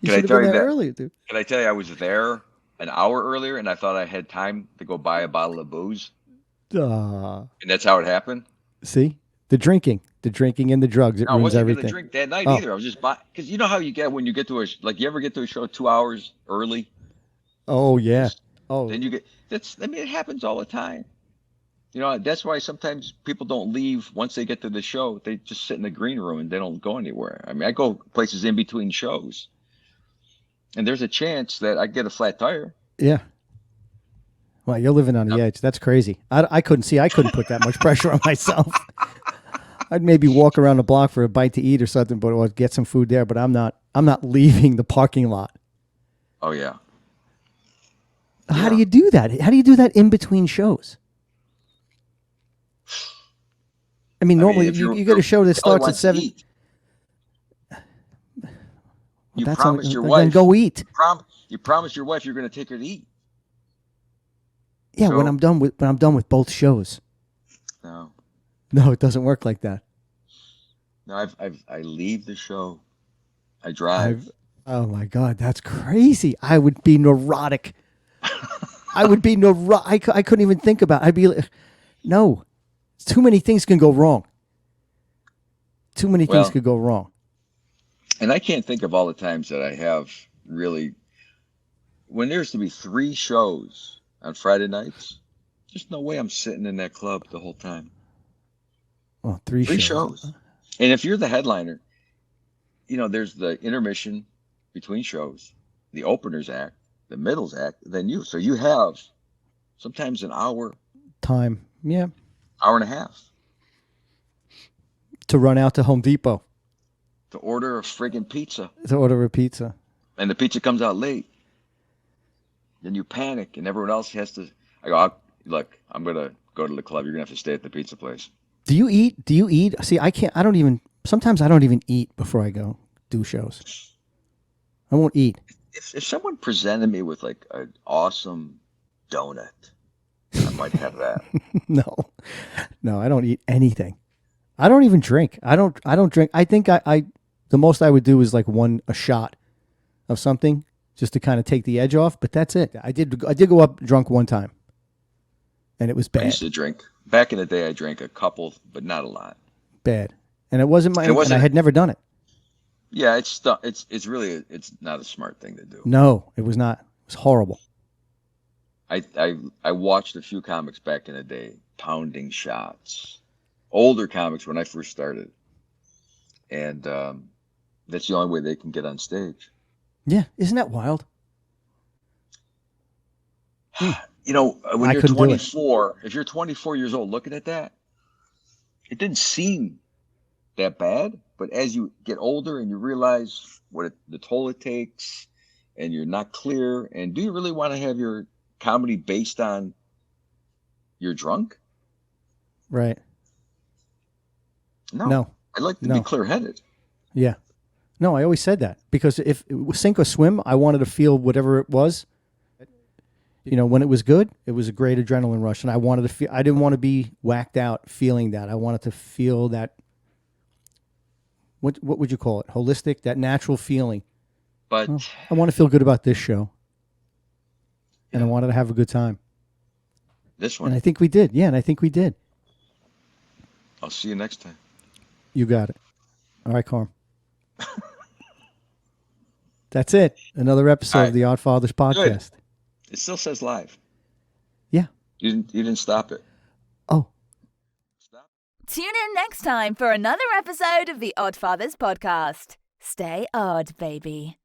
You should have been there earlier, dude. Can I tell you I was there an hour earlier and I thought I had time to go buy a bottle of booze? And that's how it happened? See? The drinking and the drugs, it ruins everything. I wasn't going to drink that night either. I was just buying, because you know how you get when you get to you ever get to a show 2 hours early? Oh, yeah. Then you get, it happens all the time. That's why sometimes people don't leave once they get to the show. They just sit in the green room and they don't go anywhere. I mean, I go places in between shows. And there's a chance that I get a flat tire. Yeah. Well, you're living on the edge. That's crazy. I couldn't put that much pressure on myself. I'd maybe walk around the block for a bite to eat or something, but or get some food there. But I'm not leaving the parking lot. Oh yeah. How do you do that? How do you do that in between shows? I mean, normally you get a show that starts at 7. You That's promised your then wife. go eat. You promised your wife you're going to take her to eat. Yeah, So, when I'm done with both shows. No, it doesn't work like that. no. I leave the show. I drive. Oh my God, that's crazy. I would be neurotic. I couldn't even think about it. I'd be like, no, too many things can go wrong. Too many things could go wrong. And I can't think of all the times that I have really, when there's to be 3 shows on Friday nights, there's no way I'm sitting in that club the whole time. Well, 3 shows. And if you're the headliner, there's the intermission between shows, the openers act, the middles act, then you. So you have sometimes an hour. Time. Yeah. Hour and a half. To run out to Home Depot. To order a friggin' pizza. And the pizza comes out late. Then you panic and everyone else has to. I go, look, I'm going to go to the club. You're going to have to stay at the pizza place. Do you eat? See, sometimes I don't even eat before I go do shows. I won't eat. If someone presented me with like an awesome donut, I might have that. No, I don't eat anything. I don't even drink. I don't drink. I think the most I would do is like a shot of something just to kind of take the edge off, but that's it. I did go up drunk one time, and it was bad. I used to drink. Back in the day, I drank a couple, but not a lot. Bad. And it wasn't and I had never done it. Yeah, it's really not a smart thing to do. No, it was not. It was horrible. I watched a few comics back in the day pounding shots. Older comics when I first started. And that's the only way they can get on stage. Yeah, isn't that wild? When you're 24, if you're 24 years old looking at that, it didn't seem that bad. But as you get older and you realize the toll it takes, and you're not clear, and do you really want to have your comedy based on you're drunk? Right. No. I'd like to be clear-headed. Yeah. No, I always said that because if it was sink or swim, I wanted to feel whatever it was. When it was good, it was a great adrenaline rush, and I wanted to feel. I didn't want to be whacked out feeling that. I wanted to feel that. What would you call it? Holistic, that natural feeling. But I want to feel good about this show, and I wanted to have a good time. This one, and I think we did. Yeah, and I think we did. I'll see you next time. You got it. All right, Carm. That's it. Another episode of the Oddfathers podcast. Good. It still says live. Yeah. You didn't stop it. Oh. Stop. Tune in next time for another episode of the Oddfathers podcast. Stay odd, baby.